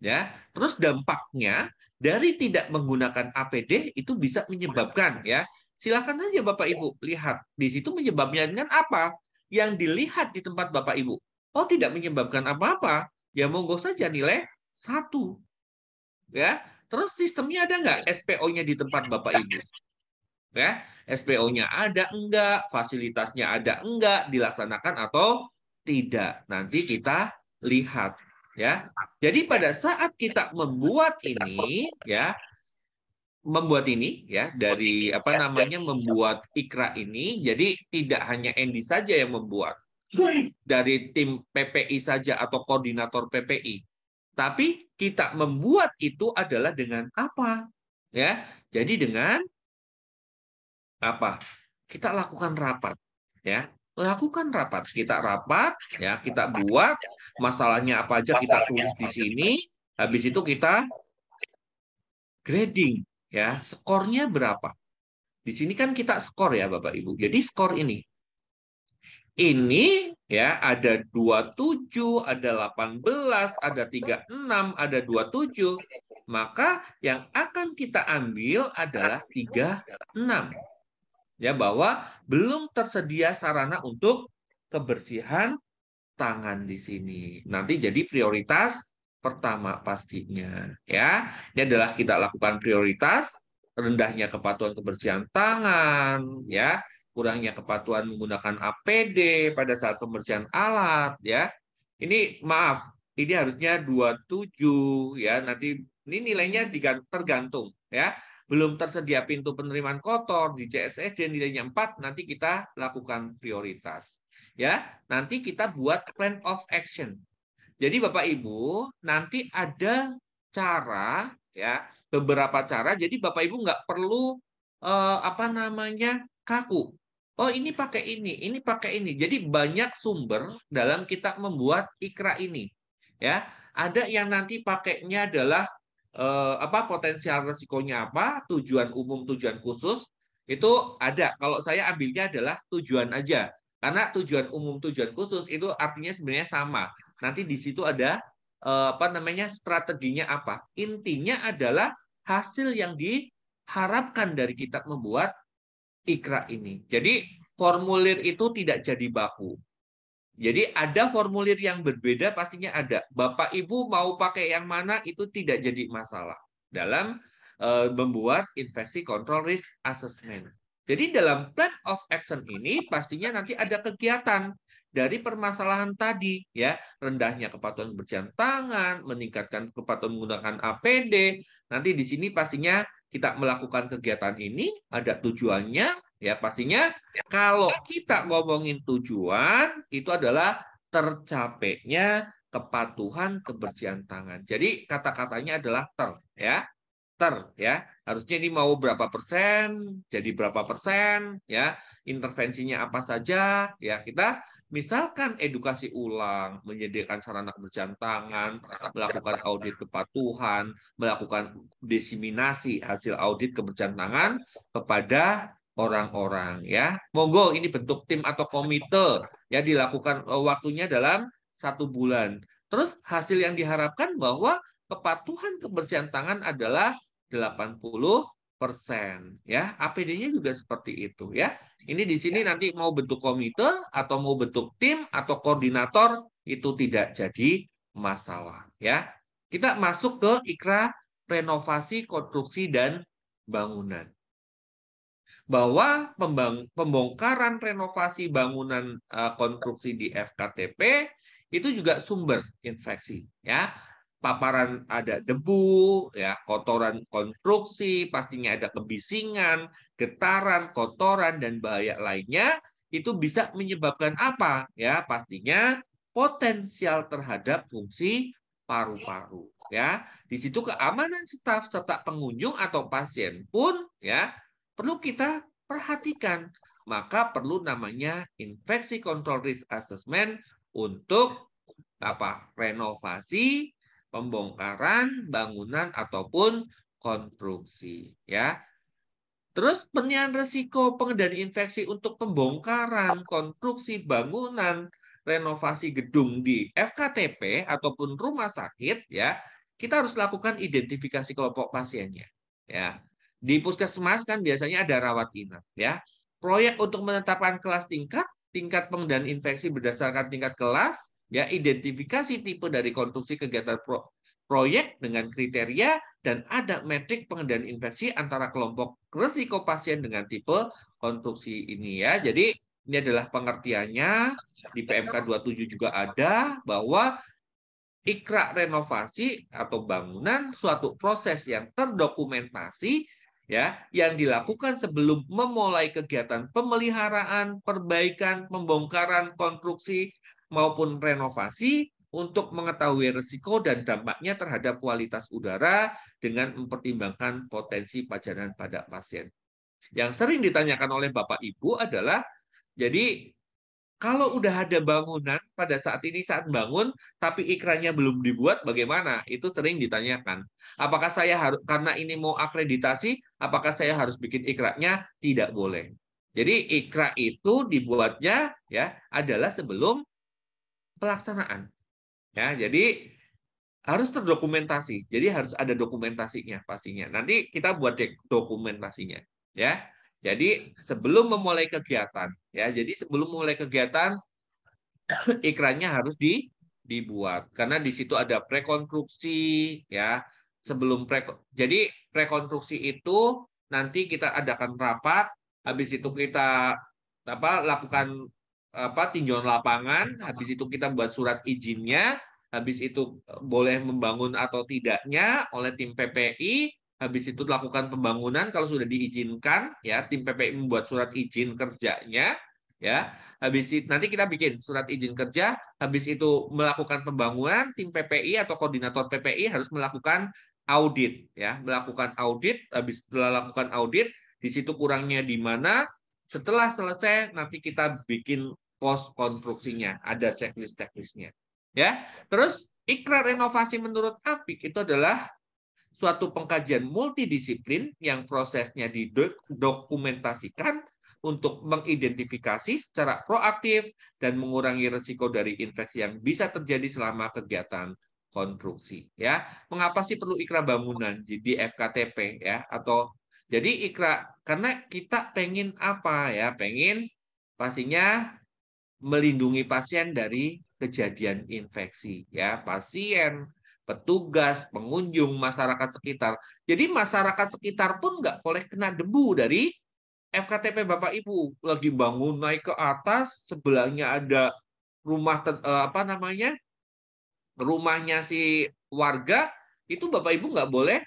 Ya, terus dampaknya dari tidak menggunakan APD itu bisa menyebabkan ya. Silakan saja Bapak Ibu lihat di situ menyebabkan apa? Yang dilihat di tempat Bapak Ibu. Oh, tidak menyebabkan apa-apa. Ya monggo saja nilai 1. Ya, terus sistemnya ada nggak SPO-nya di tempat Bapak Ibu? Ya, SPO-nya ada enggak, fasilitasnya ada enggak, dilaksanakan atau tidak. Nanti kita lihat ya. Jadi pada saat kita membuat ini ya, dari membuat ikra ini, jadi tidak hanya Endi saja yang membuat. Dari tim PPI saja atau koordinator PPI. Tapi kita membuat itu adalah dengan apa? Ya, jadi dengan apa? Kita lakukan rapat, ya. Lakukan rapat. Kita rapat, ya. Kita buat masalahnya apa aja kita tulis di sini. Habis itu kita grading, ya. Skornya berapa? Di sini kan kita skor ya, Bapak Ibu. Jadi skor ini. Ini ya ada 27, ada 18, ada 36, ada 27. Maka yang akan kita ambil adalah 36. Ya, bahwa belum tersedia sarana untuk kebersihan tangan di sini. Nanti jadi prioritas pertama pastinya. Ya, ini adalah kita lakukan prioritas rendahnya kepatuhan kebersihan tangan, ya. Kurangnya kepatuhan menggunakan APD pada saat pembersihan alat, ya. Ini maaf, ini harusnya 27 ya. Nanti ini nilainya tergantung ya. Belum tersedia pintu penerimaan kotor di CSSD nilainya 4, nanti kita lakukan prioritas. Ya, nanti kita buat plan of action. Jadi Bapak Ibu, nanti ada cara ya, beberapa cara. Jadi Bapak Ibu nggak perlu kaku. Oh, ini pakai ini pakai ini. Jadi banyak sumber dalam kita membuat ikra ini. Ya, ada yang nanti pakainya adalah potensial resikonya apa, tujuan umum, tujuan khusus, itu ada. Kalau saya ambilnya adalah tujuan aja. Karena tujuan umum, tujuan khusus itu artinya sebenarnya sama. Nanti di situ ada strateginya apa. Intinya adalah hasil yang diharapkan dari kita membuat ikra ini. Jadi formulir itu tidak jadi baku. Jadi ada formulir yang berbeda pastinya ada. Bapak Ibu mau pakai yang mana itu tidak jadi masalah dalam membuat infeksi control risk assessment. Jadi dalam plan of action ini pastinya nanti ada kegiatan dari permasalahan tadi ya, rendahnya kepatuhan kebersihan tangan, meningkatkan kepatuhan menggunakan APD. Nanti di sini pastinya kita melakukan kegiatan ini ada tujuannya ya, pastinya kalau kita ngomongin tujuan itu adalah tercapainya kepatuhan kebersihan tangan. Jadi kata-katanya adalah ya. Harusnya ini mau berapa persen, jadi berapa persen ya, intervensinya apa saja ya. Kita misalkan edukasi ulang, menyediakan sarana kebersihan tangan, melakukan audit kepatuhan, melakukan diseminasi hasil audit kebersihan tangan kepada orang-orang ya. Monggo ini bentuk tim atau komite ya, dilakukan waktunya dalam 1 bulan. Terus hasil yang diharapkan bahwa kepatuhan kebersihan tangan adalah 80%. ya. APD-nya juga seperti itu ya. Ini di sini nanti mau bentuk komite atau mau bentuk tim atau koordinator itu tidak jadi masalah ya. Kita masuk ke ikrar renovasi, konstruksi dan bangunan. Bahwa pembongkaran renovasi bangunan konstruksi di FKTP itu juga sumber infeksi ya. Paparan ada debu, ya, kotoran konstruksi, pastinya ada kebisingan, getaran, kotoran dan bahaya lainnya itu bisa menyebabkan apa? Ya, pastinya potensial terhadap fungsi paru-paru, ya. Di situ keamanan staf serta pengunjung atau pasien pun ya perlu kita perhatikan. Maka perlu namanya infeksi control risk assessment untuk apa? Renovasi, pembongkaran bangunan ataupun konstruksi ya. Terus penilaian risiko pengendalian infeksi untuk pembongkaran, konstruksi bangunan, renovasi gedung di FKTP ataupun rumah sakit ya, kita harus lakukan identifikasi kelompok pasiennya ya. Di puskesmas kan biasanya ada rawat inap ya. Proyek untuk menetapkan kelas tingkat pengendalian infeksi berdasarkan tingkat kelas ya, identifikasi tipe dari konstruksi kegiatan proyek dengan kriteria dan ada metrik pengendalian infeksi antara kelompok risiko pasien dengan tipe konstruksi ini ya. Jadi ini adalah pengertiannya di PMK 27 juga ada bahwa ikrar renovasi atau bangunan suatu proses yang terdokumentasi ya, yang dilakukan sebelum memulai kegiatan pemeliharaan, perbaikan, pembongkaran, konstruksi maupun renovasi untuk mengetahui risiko dan dampaknya terhadap kualitas udara dengan mempertimbangkan potensi pajanan pada pasien. Yang sering ditanyakan oleh Bapak Ibu adalah, jadi kalau udah ada bangunan pada saat ini saat bangun, tapi ikrarnya belum dibuat, bagaimana? Itu sering ditanyakan. Apakah saya harus, karena ini mau akreditasi, apakah saya harus bikin ikrarnya? Tidak boleh. Jadi ikrar itu dibuatnya ya adalah sebelum pelaksanaan. Ya, jadi harus terdokumentasi. Jadi harus ada dokumentasinya pastinya. Nanti kita buat dokumentasinya, ya. Jadi sebelum memulai kegiatan, ya. Jadi sebelum memulai kegiatan, ikrarnya harus dibuat karena di situ ada prekonstruksi, ya. Sebelum jadi prekonstruksi itu nanti kita adakan rapat, habis itu kita lakukan tinjauan lapangan, habis itu kita buat surat izinnya, habis itu boleh membangun atau tidaknya oleh tim PPI, habis itu lakukan pembangunan kalau sudah diizinkan ya, tim PPI membuat surat izin kerjanya ya. Habis itu nanti kita bikin surat izin kerja, habis itu melakukan pembangunan, tim PPI atau koordinator PPI harus melakukan audit ya, melakukan audit, habis setelah lakukan audit di situ kurangnya di mana, setelah selesai nanti kita bikin pos konstruksinya, ada checklist-checklistnya. Ya, terus ikrar renovasi menurut APIK itu adalah suatu pengkajian multidisiplin yang prosesnya didokumentasikan untuk mengidentifikasi secara proaktif dan mengurangi risiko dari infeksi yang bisa terjadi selama kegiatan konstruksi. Ya, mengapa sih perlu ikrar bangunan di FKTP ya? Atau jadi ikrar karena kita pengen apa ya? Pengen pastinya melindungi pasien dari kejadian infeksi ya, pasien, petugas, pengunjung, masyarakat sekitar. Jadi masyarakat sekitar pun nggak boleh kena debu dari FKTP Bapak Ibu. Lagi bangun naik ke atas, sebelahnya ada rumah rumahnya si warga, itu Bapak Ibu nggak boleh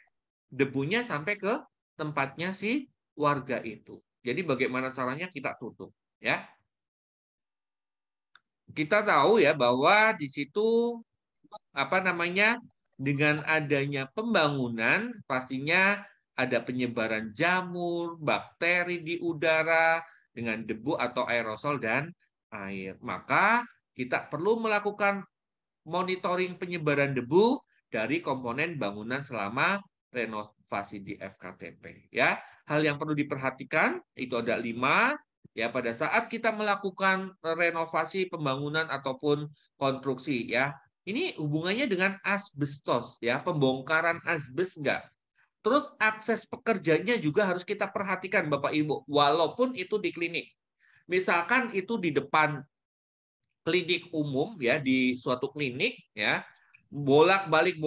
debunya sampai ke tempatnya si warga itu. Jadi bagaimana caranya kita tutup ya. Kita tahu ya bahwa di situ dengan adanya pembangunan pastinya ada penyebaran jamur, bakteri di udara dengan debu atau aerosol dan air. Maka kita perlu melakukan monitoring penyebaran debu dari komponen bangunan selama renovasi di FKTP. Ya, hal yang perlu diperhatikan itu ada 5. Ya, pada saat kita melakukan renovasi pembangunan ataupun konstruksi, ya, ini hubungannya dengan asbestos, ya, pembongkaran asbes enggak. Terus akses pekerjanya juga harus kita perhatikan Bapak Ibu, walaupun itu di klinik. Misalkan itu di depan klinik umum ya, di suatu klinik ya, bolak-balik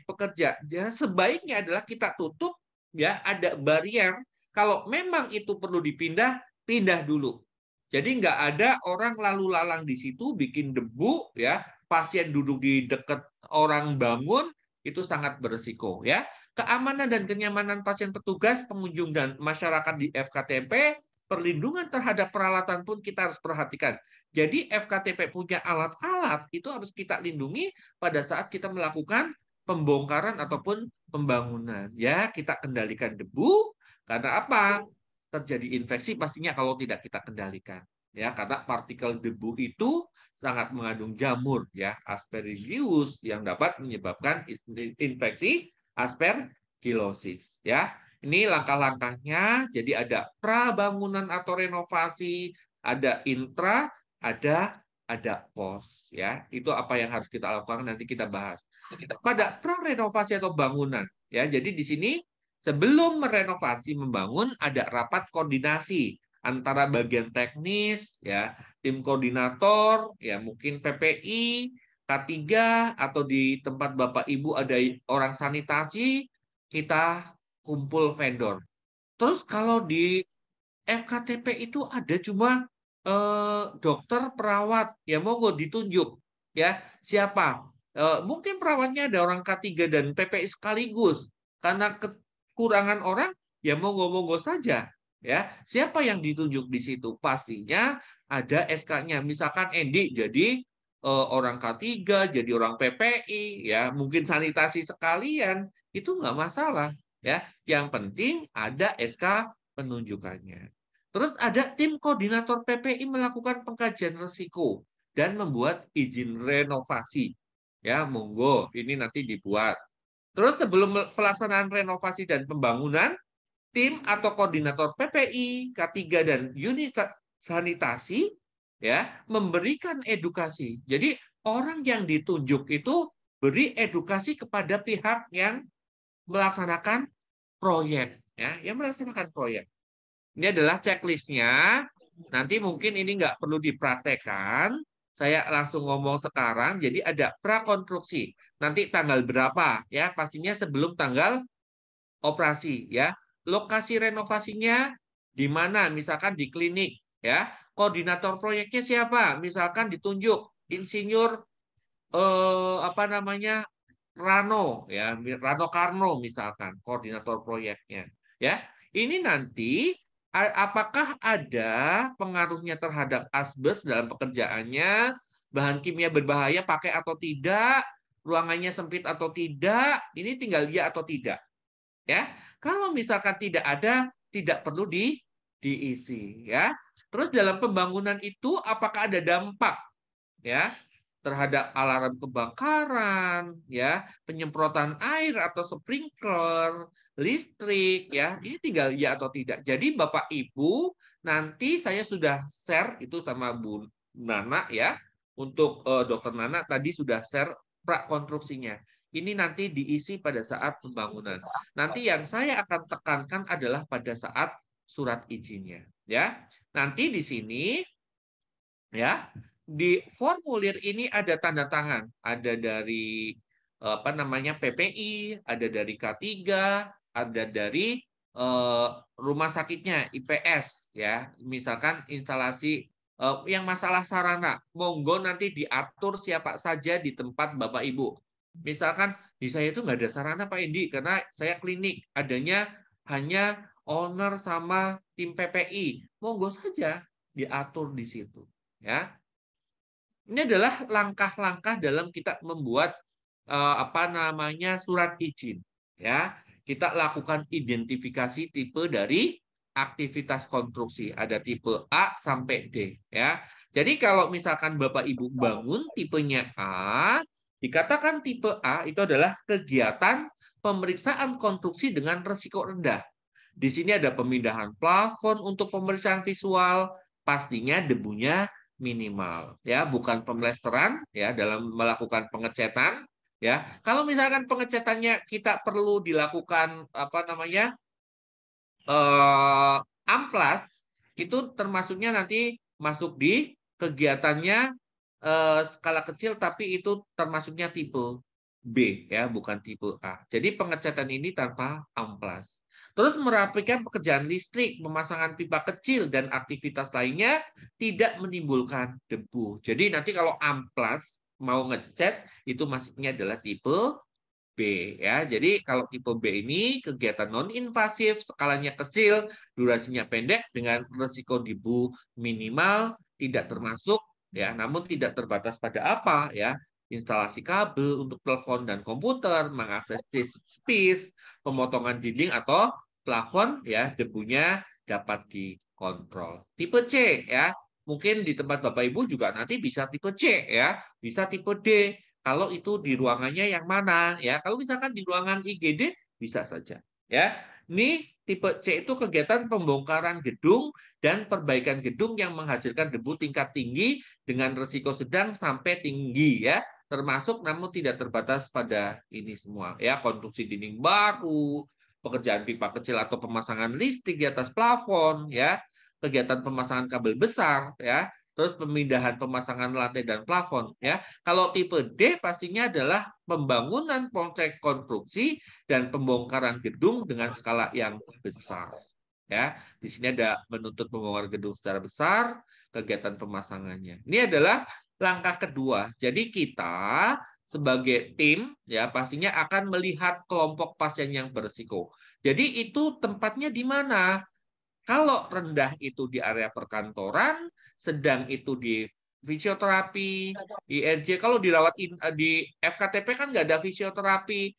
pekerja. Ya, sebaiknya adalah kita tutup ya, ada barier. Kalau memang itu perlu dipindah, pindah dulu. Jadi nggak ada orang lalu lalang di situ bikin debu ya, pasien duduk di dekat orang bangun, itu sangat beresiko ya. Keamanan dan kenyamanan pasien, petugas, pengunjung dan masyarakat di FKTP, perlindungan terhadap peralatan pun kita harus perhatikan. Jadi FKTP punya alat-alat itu harus kita lindungi pada saat kita melakukan pembongkaran ataupun pembangunan. Ya, kita kendalikan debu karena apa? Terjadi infeksi pastinya kalau tidak kita kendalikan. Ya, karena partikel debu itu sangat mengandung jamur ya, Aspergillus, yang dapat menyebabkan infeksi aspergillosis ya. Ini langkah-langkahnya. Jadi ada prabangunan atau renovasi, ada intra, ada pos ya. Itu apa yang harus kita lakukan, nanti kita bahas. Pada prarenovasi atau bangunan ya. Jadi di sini sebelum merenovasi membangun ada rapat koordinasi antara bagian teknis ya, tim koordinator ya, mungkin PPI, K3 atau di tempat Bapak Ibu ada orang sanitasi, kita kumpul vendor. Terus kalau di FKTP itu ada cuma dokter, perawat, ya monggo ditunjuk ya siapa. Mungkin perawatnya ada orang K3 dan PPI sekaligus. Karena kekurangan orang, ya monggo saja ya. Siapa yang ditunjuk di situ? Pastinya ada SK-nya. Misalkan Endi jadi orang K3, jadi orang PPI, ya mungkin sanitasi sekalian, itu nggak masalah ya. Yang penting ada SK penunjukannya. Terus ada tim koordinator PPI melakukan pengkajian risiko dan membuat izin renovasi. Ya, monggo ini nanti dibuat. Terus sebelum pelaksanaan renovasi dan pembangunan, tim atau koordinator PPI, K3 dan unit sanitasi ya memberikan edukasi. Jadi orang yang ditunjuk itu beri edukasi kepada pihak yang melaksanakan proyek ya, yang melaksanakan proyek. Ini adalah checklistnya. Nanti mungkin ini nggak perlu dipraktekkan. Saya langsung ngomong sekarang. Jadi ada prakonstruksi. Nanti tanggal berapa ya? Pastinya sebelum tanggal operasi ya. Lokasi renovasinya di mana? Misalkan di klinik ya. Koordinator proyeknya siapa? Misalkan ditunjuk insinyur Rano ya, Rano Karno misalkan koordinator proyeknya ya. Ini nanti apakah ada pengaruhnya terhadap asbes dalam pekerjaannya, bahan kimia berbahaya pakai atau tidak, ruangannya sempit atau tidak, ini tinggal ya atau tidak. Ya, kalau misalkan tidak ada, tidak perlu diisi ya. Terus dalam pembangunan itu apakah ada dampak ya terhadap alarm kebakaran ya, penyemprotan air atau sprinkler, listrik ya, ini tinggal ya atau tidak. Jadi Bapak Ibu, nanti saya sudah share itu sama Bu Nana ya, untuk Dokter Nana tadi sudah share prakonstruksinya. Ini nanti diisi pada saat pembangunan. Nanti yang saya akan tekankan adalah pada saat surat izinnya ya. Nanti di sini ya, di formulir ini ada tanda tangan, ada dari PPI, ada dari K3, ada dari rumah sakitnya IPS ya. Misalkan instalasi yang masalah sarana, monggo nanti diatur siapa saja di tempat Bapak Ibu. Misalkan di saya itu nggak ada sarana Pak Endi karena saya klinik, adanya hanya owner sama tim PPI, monggo saja diatur di situ. Ya, ini adalah langkah-langkah dalam kita membuat surat izin. Ya, kita lakukan identifikasi tipe dari aktivitas konstruksi. Ada tipe A sampai D. Ya, jadi kalau misalkan Bapak Ibu bangun tipenya A, dikatakan tipe A itu adalah kegiatan pemeriksaan konstruksi dengan risiko rendah. Di sini ada pemindahan plafon untuk pemeriksaan visual, pastinya debunya minimal ya, bukan pemlesteran ya dalam melakukan pengecetan, Ya, kalau misalkan pengecatannya kita perlu dilakukan apa namanya amplas, itu termasuknya nanti masuk di kegiatannya skala kecil, tapi itu termasuknya tipe B ya, bukan tipe A. Jadi pengecatan ini tanpa amplas. Terus merapikan pekerjaan listrik, pemasangan pipa kecil dan aktivitas lainnya tidak menimbulkan debu. Jadi nanti kalau amplas mau ngecat itu masuknya adalah tipe B ya. Jadi kalau tipe B ini kegiatan non-invasif, skalanya kecil, durasinya pendek dengan risiko debu minimal, tidak termasuk ya, namun tidak terbatas pada apa ya? Instalasi kabel untuk telepon dan komputer, mengakses space, pemotongan dinding atau plafon ya, debunya dapat dikontrol. Tipe C ya. Mungkin di tempat Bapak Ibu juga nanti bisa tipe C ya, bisa tipe D. Kalau itu di ruangannya yang mana ya? Kalau misalkan di ruangan IGD bisa saja ya. Ini tipe C itu kegiatan pembongkaran gedung dan perbaikan gedung yang menghasilkan debu tingkat tinggi dengan risiko sedang sampai tinggi ya, termasuk namun tidak terbatas pada ini semua ya, konstruksi dinding baru, pekerjaan pipa kecil atau pemasangan listrik di atas plafon ya, kegiatan pemasangan kabel besar ya, terus pemindahan pemasangan lantai dan plafon ya. Kalau tipe D pastinya adalah pembangunan proyek konstruksi dan pembongkaran gedung dengan skala yang besar ya. Di sini ada menuntut pembongkaran gedung secara besar, kegiatan pemasangannya. Ini adalah langkah kedua. Jadi kita sebagai tim ya pastinya akan melihat kelompok pasien yang berisiko. Jadi itu tempatnya di mana? Kalau rendah itu di area perkantoran, sedang itu di fisioterapi, IRJ. Kalau dirawat di FKTP kan nggak ada fisioterapi,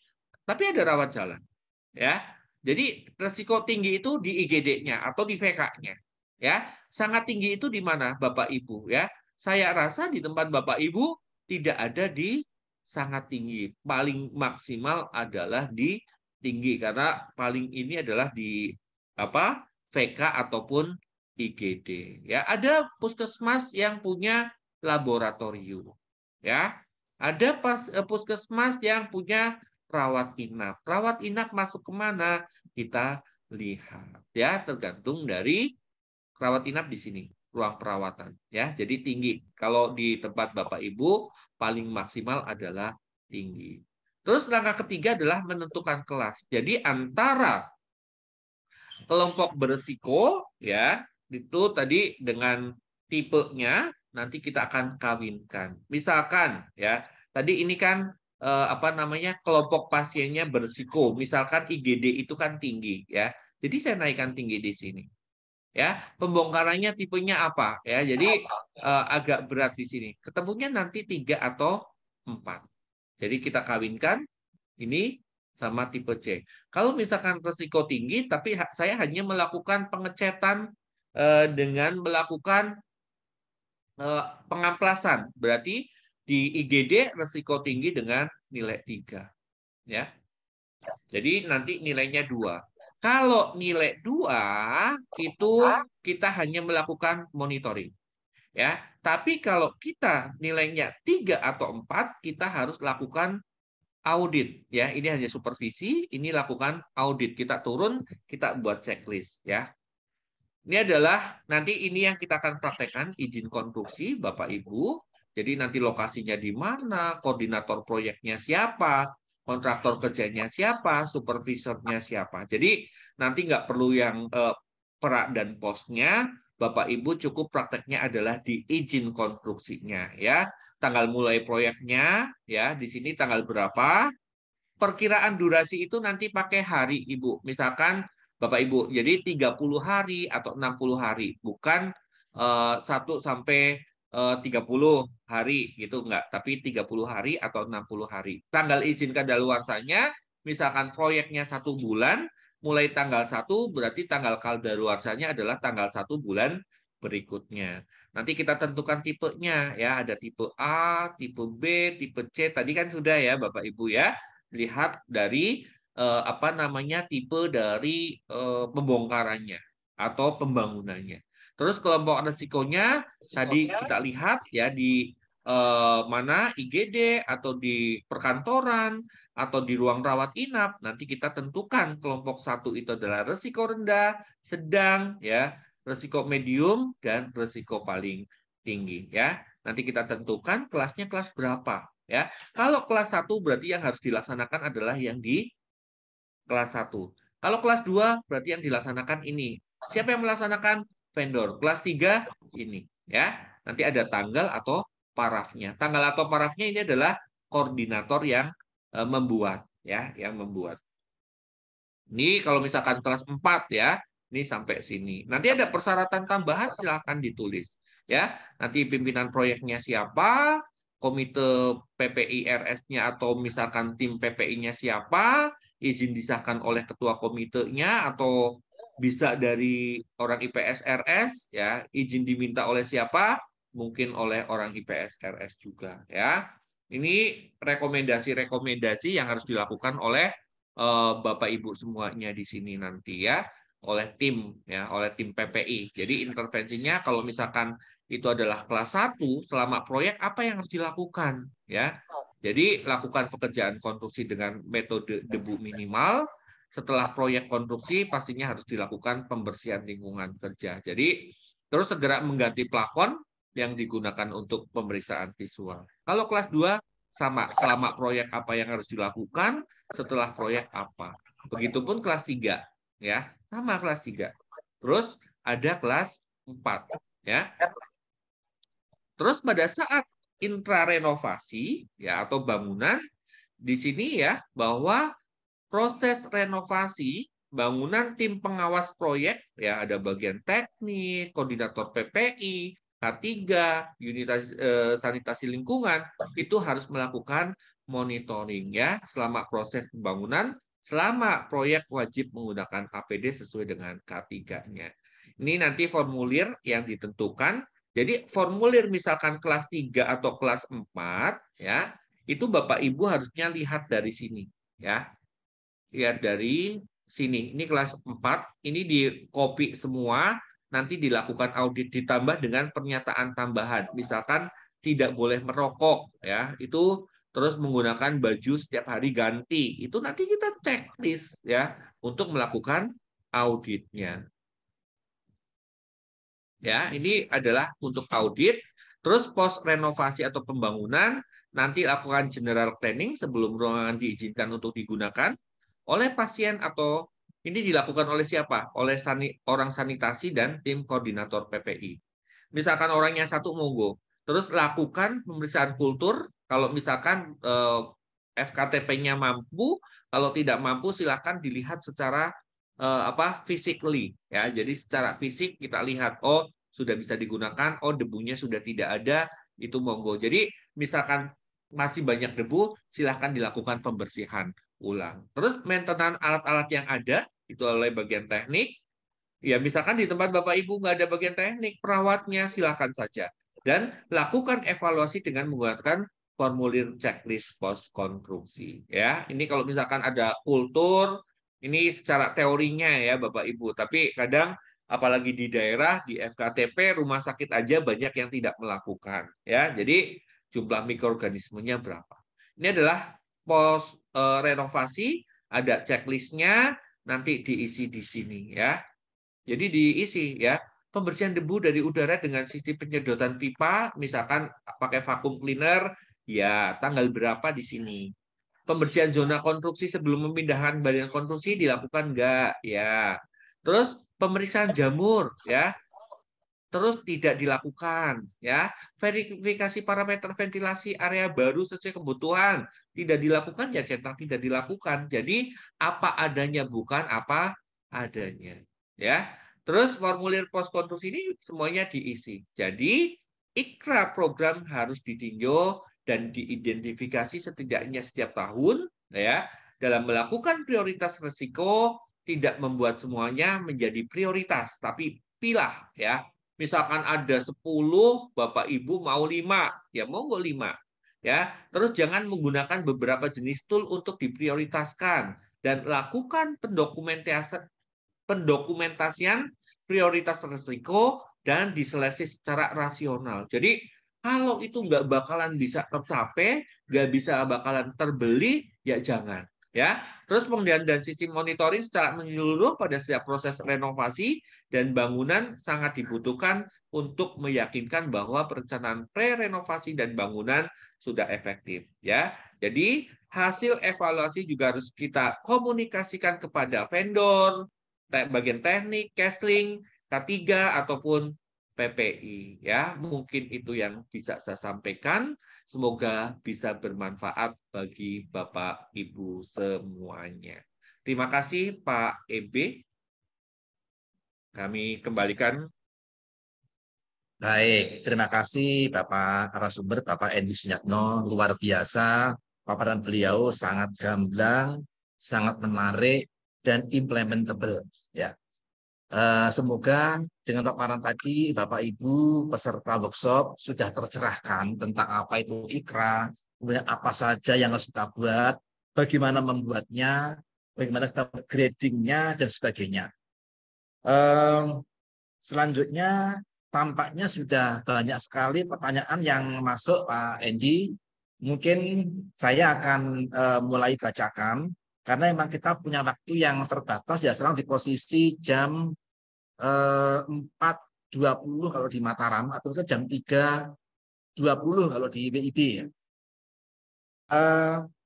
tapi ada rawat jalan. Ya, jadi resiko tinggi itu di IGD-nya atau di VK-nya. Ya, sangat tinggi itu di mana, Bapak Ibu? Ya, saya rasa di tempat Bapak Ibu tidak ada di sangat tinggi. Paling maksimal adalah di tinggi karena paling ini adalah di apa? VK ataupun IGD. Ya, ada puskesmas yang punya laboratorium. Ya, ada puskesmas yang punya rawat inap. Rawat inap masuk kemana? Kita lihat. Ya, tergantung dari rawat inap di sini, ruang perawatan. Ya, jadi tinggi. Kalau di tempat Bapak Ibu paling maksimal adalah tinggi. Terus langkah ketiga adalah menentukan kelas. Jadi antara kelompok berisiko ya itu tadi dengan tipenya nanti kita akan kawinkan. Misalkan ya tadi ini kan apa namanya kelompok pasiennya berisiko. Misalkan IGD itu kan tinggi ya. Jadi saya naikkan tinggi di sini. Ya, pembongkarannya tipenya apa ya. Jadi agak berat di sini. Ketemunya nanti 3 atau 4. Jadi kita kawinkan ini sama tipe C. Kalau misalkan risiko tinggi, tapi saya hanya melakukan pengecetan dengan melakukan pengamplasan. Berarti di IGD risiko tinggi dengan nilai 3. Ya. Jadi nanti nilainya 2. Kalau nilai 2, itu kita hanya melakukan monitoring. Ya, tapi kalau kita nilainya 3 atau 4, kita harus lakukan audit ya. Ini hanya supervisi, ini lakukan audit. Kita turun, kita buat checklist ya. Ini adalah nanti ini yang kita akan praktekkan izin konstruksi Bapak Ibu. Jadi nanti lokasinya di mana, koordinator proyeknya siapa, kontraktor kerjanya siapa, supervisornya siapa. Jadi nanti nggak perlu yang perak dan posnya, Bapak Ibu cukup prakteknya adalah di izin konstruksinya ya. Tanggal mulai proyeknya ya, di sini tanggal berapa. Perkiraan durasi itu nanti pakai hari Ibu. Misalkan Bapak Ibu, jadi 30 hari atau 60 hari, bukan 1 sampai 30 hari gitu enggak, tapi 30 hari atau 60 hari. Tanggal izin kadaluarsanya misalkan proyeknya 1 bulan, mulai tanggal 1 berarti tanggal kadaluarsanya adalah tanggal 1 bulan berikutnya. Nanti kita tentukan tipenya ya, ada tipe A, tipe B, tipe C. Tadi kan sudah ya Bapak Ibu ya. Lihat dari apa namanya tipe dari pembongkarannya atau pembangunannya. Terus kelompok risikonya tadi kita lihat ya di mana IGD atau di perkantoran atau di ruang rawat inap, nanti kita tentukan kelompok 1 itu adalah risiko rendah, sedang, ya, risiko medium, dan risiko paling tinggi, ya. Nanti kita tentukan kelasnya kelas berapa, ya. Kalau kelas 1 berarti yang harus dilaksanakan adalah yang di kelas 1. Kalau kelas 2 berarti yang dilaksanakan ini. Siapa yang melaksanakan? Vendor. Kelas 3 ini, ya. Nanti ada tanggal atau parafnya. Tanggal atau parafnya ini adalah koordinator yang membuat, ya, yang membuat. Ini kalau misalkan kelas 4, ya, ini sampai sini. Nanti ada persyaratan tambahan, silakan ditulis, ya. Nanti pimpinan proyeknya siapa, komite PPI RS-nya atau misalkan tim PPI-nya siapa, izin disahkan oleh ketua komitenya atau bisa dari orang IPS RS, ya, izin diminta oleh siapa, mungkin oleh orang IPS RS juga, ya. Ini rekomendasi-rekomendasi yang harus dilakukan oleh Bapak Ibu semuanya di sini nanti, ya, oleh tim, ya, oleh tim PPI. Jadi intervensinya kalau misalkan itu adalah kelas 1 selama proyek apa yang harus dilakukan, ya. Jadi lakukan pekerjaan konstruksi dengan metode debu minimal. Setelah proyek konstruksi pastinya harus dilakukan pembersihan lingkungan kerja. Jadi terus segera mengganti plafon yang digunakan untuk pemeriksaan visual. Kalau kelas 2 sama, selama proyek apa yang harus dilakukan, setelah proyek apa. Begitupun kelas 3, ya. Sama kelas 3. Terus ada kelas 4, ya. Terus pada saat intrarenovasi, ya, atau bangunan, di sini, ya, bahwa proses renovasi bangunan tim pengawas proyek, ya, ada bagian teknik, koordinator PPI, K3, unit sanitasi lingkungan, itu harus melakukan monitoring, ya, selama proses pembangunan, selama proyek wajib menggunakan APD sesuai dengan K3-nya. Ini nanti formulir yang ditentukan. Jadi formulir misalkan kelas 3 atau kelas 4, ya, itu Bapak Ibu harusnya lihat dari sini, ya. Lihat dari sini. Ini kelas 4, ini di copy semua, nanti dilakukan audit ditambah dengan pernyataan tambahan. Misalkan tidak boleh merokok, ya. Itu terus menggunakan baju setiap hari ganti. Itu nanti kita checklist, ya, untuk melakukan auditnya. Ya, ini adalah untuk audit. Terus pos renovasi atau pembangunan nanti lakukan general cleaning sebelum ruangan diizinkan untuk digunakan oleh pasien atau ini dilakukan oleh siapa? Oleh orang sanitasi dan tim koordinator PPI. Misalkan orangnya 1 monggo. Terus lakukan pemeriksaan kultur. Kalau misalkan FKTP-nya mampu, kalau tidak mampu silakan dilihat secara physically, ya. Jadi secara fisik kita lihat, oh sudah bisa digunakan, oh debunya sudah tidak ada, itu monggo. Jadi misalkan masih banyak debu, silahkan dilakukan pembersihan ulang. Terus maintenance alat-alat yang ada itu oleh bagian teknik. Ya misalkan di tempat Bapak Ibu nggak ada bagian teknik, perawatnya silahkan saja. Dan lakukan evaluasi dengan menggunakan formulir checklist post konstruksi. Ya, ini kalau misalkan ada kultur, ini secara teorinya ya Bapak Ibu. Tapi kadang apalagi di daerah di FKTP rumah sakit aja banyak yang tidak melakukan. Ya, jadi jumlah mikroorganismenya berapa? Ini adalah pos renovasi, ada checklistnya, nanti diisi di sini ya. Jadi diisi ya, pembersihan debu dari udara dengan sistem penyedotan pipa, misalkan pakai vacuum cleaner, ya tanggal berapa di sini. Pembersihan zona konstruksi sebelum memindahkan bagian konstruksi dilakukan enggak? Ya. Terus pemeriksaan jamur ya. Terus tidak dilakukan ya. Verifikasi parameter ventilasi area baru sesuai kebutuhan tidak dilakukan ya cetak tidak dilakukan. Jadi apa adanya bukan apa adanya ya. Terus formulir pos konstruksi ini semuanya diisi. Jadi IKRA program harus ditinjau dan diidentifikasi setidaknya setiap tahun ya dalam melakukan prioritas risiko, tidak membuat semuanya menjadi prioritas tapi pilah ya. Misalkan ada 10, Bapak Ibu mau 5, ya monggo 5. Ya, terus jangan menggunakan beberapa jenis tool untuk diprioritaskan dan lakukan pendokumentasian prioritas risiko dan diseleksi secara rasional. Jadi Kalau itu nggak bakalan bisa tercapai, nggak bisa bakalan terbeli, ya jangan. Ya, terus pengendalian dan sistem monitoring secara menyeluruh pada setiap proses renovasi dan bangunan sangat dibutuhkan untuk meyakinkan bahwa perencanaan pre-renovasi dan bangunan sudah efektif. Ya, jadi hasil evaluasi juga harus kita komunikasikan kepada vendor, bagian teknik, casing, K3 ataupun PPI. Ya, mungkin itu yang bisa saya sampaikan. Semoga bisa bermanfaat bagi Bapak Ibu semuanya. Terima kasih Pak EB. Kami kembalikan. Baik, terima kasih Bapak narasumber, Bapak Endi Sunyatno, luar biasa. Paparan beliau sangat gamblang, sangat menarik, dan implementable. Ya, semoga dengan paparan tadi Bapak Ibu peserta workshop sudah tercerahkan tentang apa itu IKRA, kemudian apa saja yang harus kita buat, bagaimana membuatnya, bagaimana kita gradingnya dan sebagainya. Selanjutnya tampaknya sudah banyak sekali pertanyaan yang masuk Pak Endi. Mungkin saya akan mulai bacakan karena memang kita punya waktu yang terbatas ya, sekarang di posisi jam 4.20 kalau di Mataram atau ke jam 3.20 kalau di WIB ya.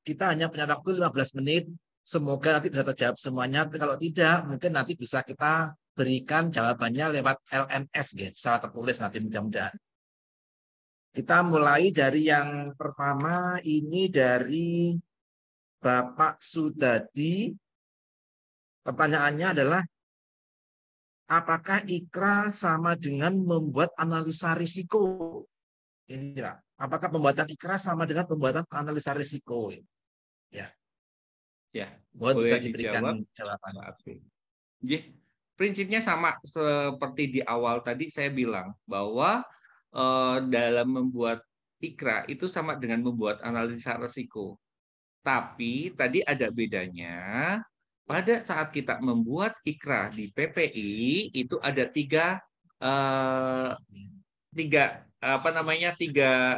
Kita hanya punya waktu 15 menit. Semoga nanti bisa terjawab semuanya. Tapi kalau tidak, mungkin nanti bisa kita berikan jawabannya lewat LMS gitu, secara tertulis nanti mudah-mudahan. Kita mulai dari yang pertama, ini dari Bapak Sudadi. Pertanyaannya adalah, apakah IKRA sama dengan membuat analisa risiko? Ini Pak. Apakah pembuatan IKRA sama dengan pembuatan analisa risiko? Ya. Ya, Boleh bisa boleh diberikan dijawab, jawaban. Pak AB. Prinsipnya sama seperti di awal tadi saya bilang bahwa dalam membuat IKRA itu sama dengan membuat analisa risiko. Tapi tadi ada bedanya. Pada saat kita membuat IKRA di PPI itu ada tiga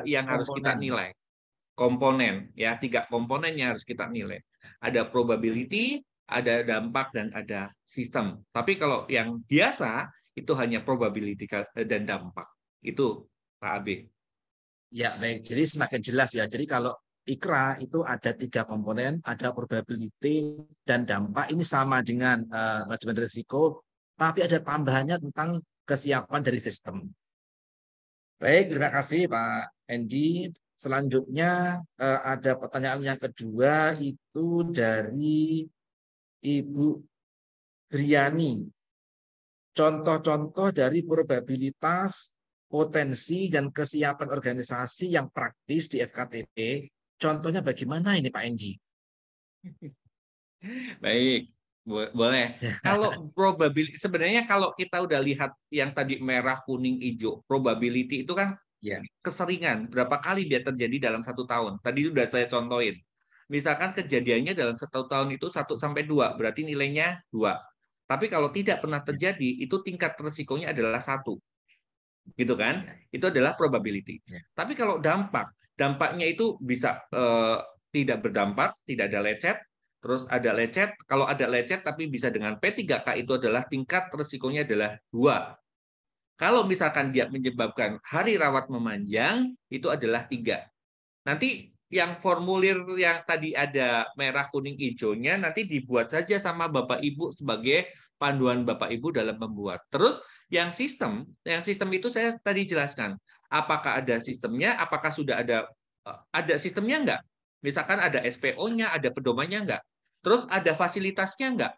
yang harus kita nilai. Komponen ya, 3 komponen yang harus kita nilai. Ada probability, ada dampak, dan ada sistem. Tapi kalau yang biasa itu hanya probability dan dampak. Itu Pak AB. Ya baik, jadi semakin jelas ya. Jadi kalau IKRA itu ada 3 komponen, ada probability dan dampak. Ini sama dengan manajemen risiko, tapi ada tambahannya tentang kesiapan dari sistem. Baik, terima kasih Pak Endi. Selanjutnya ada pertanyaan yang kedua itu dari Ibu Briani. Contoh-contoh dari probabilitas, potensi, dan kesiapan organisasi yang praktis di FKTP. Contohnya bagaimana ini Pak Endi? Baik, boleh. Kalau probability, sebenarnya kalau kita udah lihat yang tadi merah, kuning, hijau, probability itu kan keseringan, berapa kali dia terjadi dalam 1 tahun. Tadi sudah saya contohin. Misalkan kejadiannya dalam 1 tahun itu 1-2, berarti nilainya 2. Tapi kalau tidak pernah terjadi, itu tingkat resikonya adalah 1. Gitu kan? Itu adalah probability. Tapi kalau dampaknya itu bisa tidak berdampak, tidak ada lecet, terus ada lecet. Kalau ada lecet tapi bisa dengan P3K, itu adalah tingkat resikonya adalah 2. Kalau misalkan dia menyebabkan hari rawat memanjang, itu adalah 3. Nanti yang formulir yang tadi ada merah, kuning, hijaunya, nanti dibuat saja sama Bapak Ibu sebagai panduan Bapak Ibu dalam membuat. Terus yang sistem itu saya tadi jelaskan. Apakah ada sistemnya, apakah sudah ada sistemnya enggak? Misalkan ada SPO-nya, ada pedomannya enggak? Terus ada fasilitasnya enggak?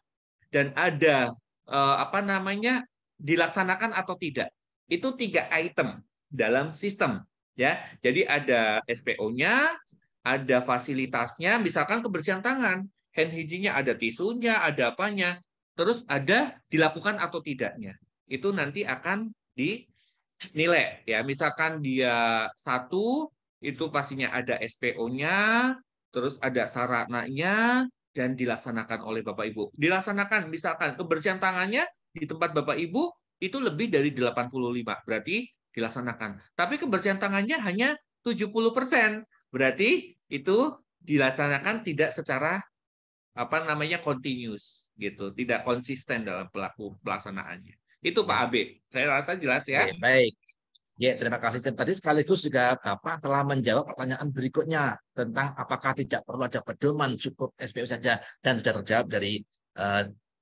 Dan ada dilaksanakan atau tidak. Itu 3 item dalam sistem. Ya, jadi ada SPO-nya, ada fasilitasnya, misalkan kebersihan tangan, hand hygiene-nya, ada tisunya, ada apanya. Terus ada dilakukan atau tidaknya. Itu nanti akan dinilai. Ya, misalkan dia 1, itu pastinya ada SPO-nya, terus ada sarananya, dan dilaksanakan oleh Bapak Ibu. Misalkan kebersihan tangannya di tempat Bapak Ibu itu lebih dari 85. Berarti dilaksanakan. Tapi kebersihan tangannya hanya 70%. Berarti itu dilaksanakan tidak secara continuous gitu, tidak konsisten dalam pelaksanaannya. Itu Pak Ya. Abe. Saya rasa jelas ya. Baik. Ya, terima kasih. Dan tadi sekaligus juga Bapak telah menjawab pertanyaan berikutnya tentang apakah tidak perlu ada pedoman, cukup SPU saja, dan sudah terjawab dari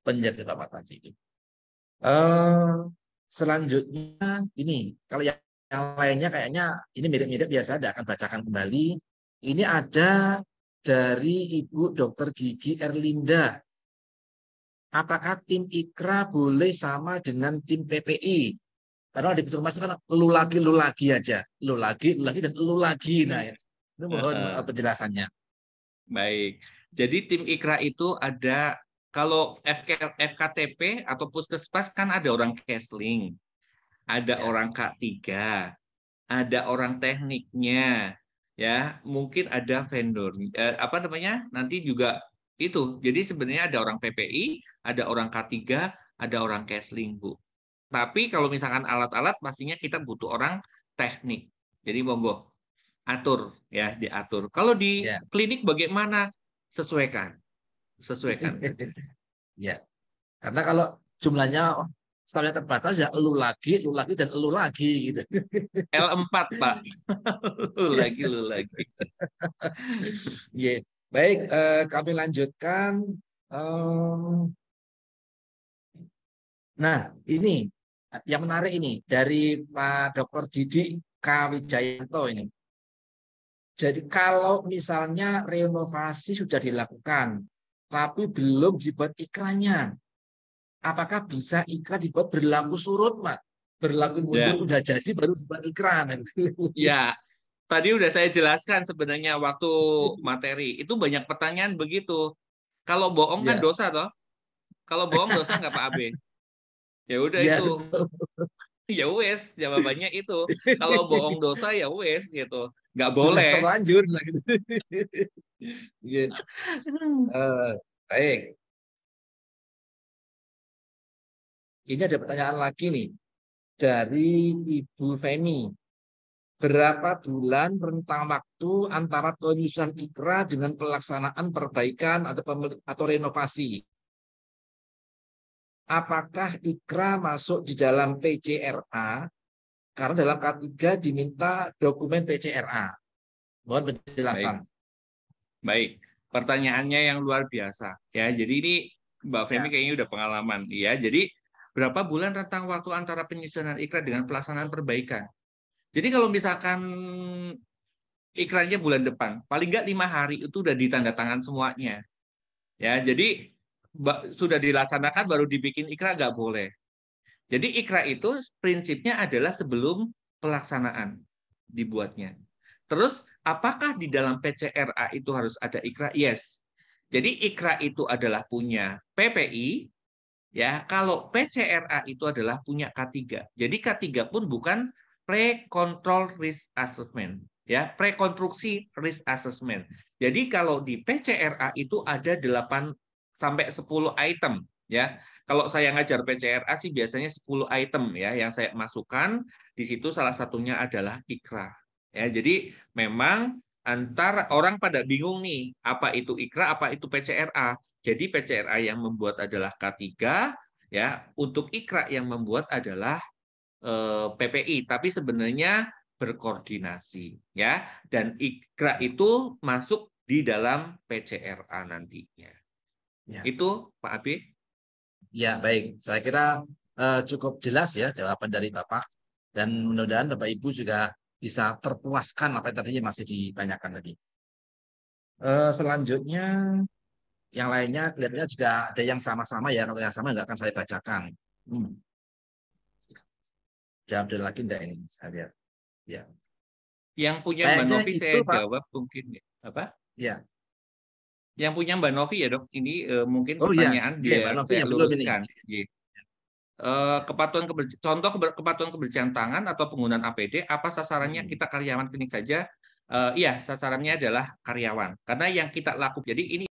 penjelasan Bapak tadi. Selanjutnya ini, kalau yang lainnya kayaknya ini mirip-mirip biasa, saya akan bacakan kembali. Ini ada dari Ibu Dr. Gigi Erlinda. Apakah tim IKRA boleh sama dengan tim PPI? Karena di puskesmas kan lu lagi aja, lu lagi dan lu lagi. Nah, ini mohon penjelasannya. Baik. Jadi tim IKRA itu ada, kalau FKTP atau puskesmas kan ada orang Kesling, ada orang K3, ada orang tekniknya, ya mungkin ada vendor, nanti juga itu. Jadi sebenarnya ada orang PPI, ada orang K3, ada orang Kesling, Bu. Tapi kalau misalkan alat-alat, pastinya kita butuh orang teknik. Jadi monggo atur ya, diatur. Kalau di klinik bagaimana? Sesuaikan. Ya. Karena kalau jumlahnya stafnya terbatas ya lu lagi dan lu lagi gitu. L4, Pak. lu lagi. Ya. Baik, kami lanjutkan. Nah, ini yang menarik ini dari Pak Dr. Didi K. Wijayanto ini. Jadi kalau misalnya renovasi sudah dilakukan, tapi belum dibuat iklannya, apakah bisa iklan dibuat berlaku surut, Pak? Berlaku mundur udah jadi baru dibuat iklan. Ya, tadi udah saya jelaskan sebenarnya waktu materi. Itu banyak pertanyaan begitu. Kalau bohong kan dosa toh? Kalau bohong dosa nggak Pak Abe? Ya udah itu. Ya wes, jawabannya itu. Kalau bohong dosa ya wes gitu. Nggak boleh. Sudah terlanjur lah gitu. Baik. Ini ada pertanyaan lagi nih dari Ibu Femi. Berapa bulan rentang waktu antara penyusunan IKRA dengan pelaksanaan perbaikan atau renovasi? Apakah IKRA masuk di dalam PCRA? Karena dalam K3 diminta dokumen PCRA. Mohon penjelasan. Baik. Pertanyaannya yang luar biasa. Ya, jadi ini Mbak Femi kayaknya udah pengalaman. Ya, jadi berapa bulan rentang waktu antara penyusunan IKRA dengan pelaksanaan perbaikan? Jadi kalau misalkan iklannya bulan depan, paling nggak 5 hari itu udah ditandatangan semuanya. Ya, jadi sudah dilaksanakan baru dibikin IKRA nggak boleh. Jadi IKRA itu prinsipnya adalah sebelum pelaksanaan dibuatnya. Terus apakah di dalam PCRA itu harus ada IKRA? Yes. Jadi IKRA itu adalah punya PPI, ya. Kalau PCRA itu adalah punya K3. Jadi K3 pun bukan pre-control risk assessment, ya, prekonstruksi risk assessment. Jadi kalau di PCRA itu ada 8 sampai 10 item, ya. Kalau saya ngajar PCRA sih biasanya 10 item ya yang saya masukkan. Di situ salah satunya adalah IKRA. Ya, jadi memang antara orang pada bingung nih, apa itu IKRA, apa itu PCRA. Jadi PCRA yang membuat adalah K3, ya. Untuk IKRA yang membuat adalah PPI, tapi sebenarnya berkoordinasi, ya. Dan IKRA itu masuk di dalam PCRA nantinya. Ya. Itu Pak Abi. Ya, baik. Saya kira cukup jelas ya jawaban dari Bapak. Dan mudah-mudahan Bapak Ibu juga bisa terpuaskan apa yang tadinya masih ditanyakan tadi. Selanjutnya, yang lainnya kelihatannya juga ada yang sama-sama ya. Kalau yang sama nggak akan saya bacakan. Jawab dulu lagi enggak ini? Saya lihat. Ya. Yang punya Mbak Novi saya jawab mungkin ya. Apa? Ya. Yang punya Mbak Novi ya, Dok. Ini mungkin pertanyaan dia saya luruskan. Contoh kepatuhan kebersihan tangan atau penggunaan APD, apa sasarannya? Kita karyawan klinik saja. Iya, sasarannya adalah karyawan. Karena yang kita lakukan, jadi ini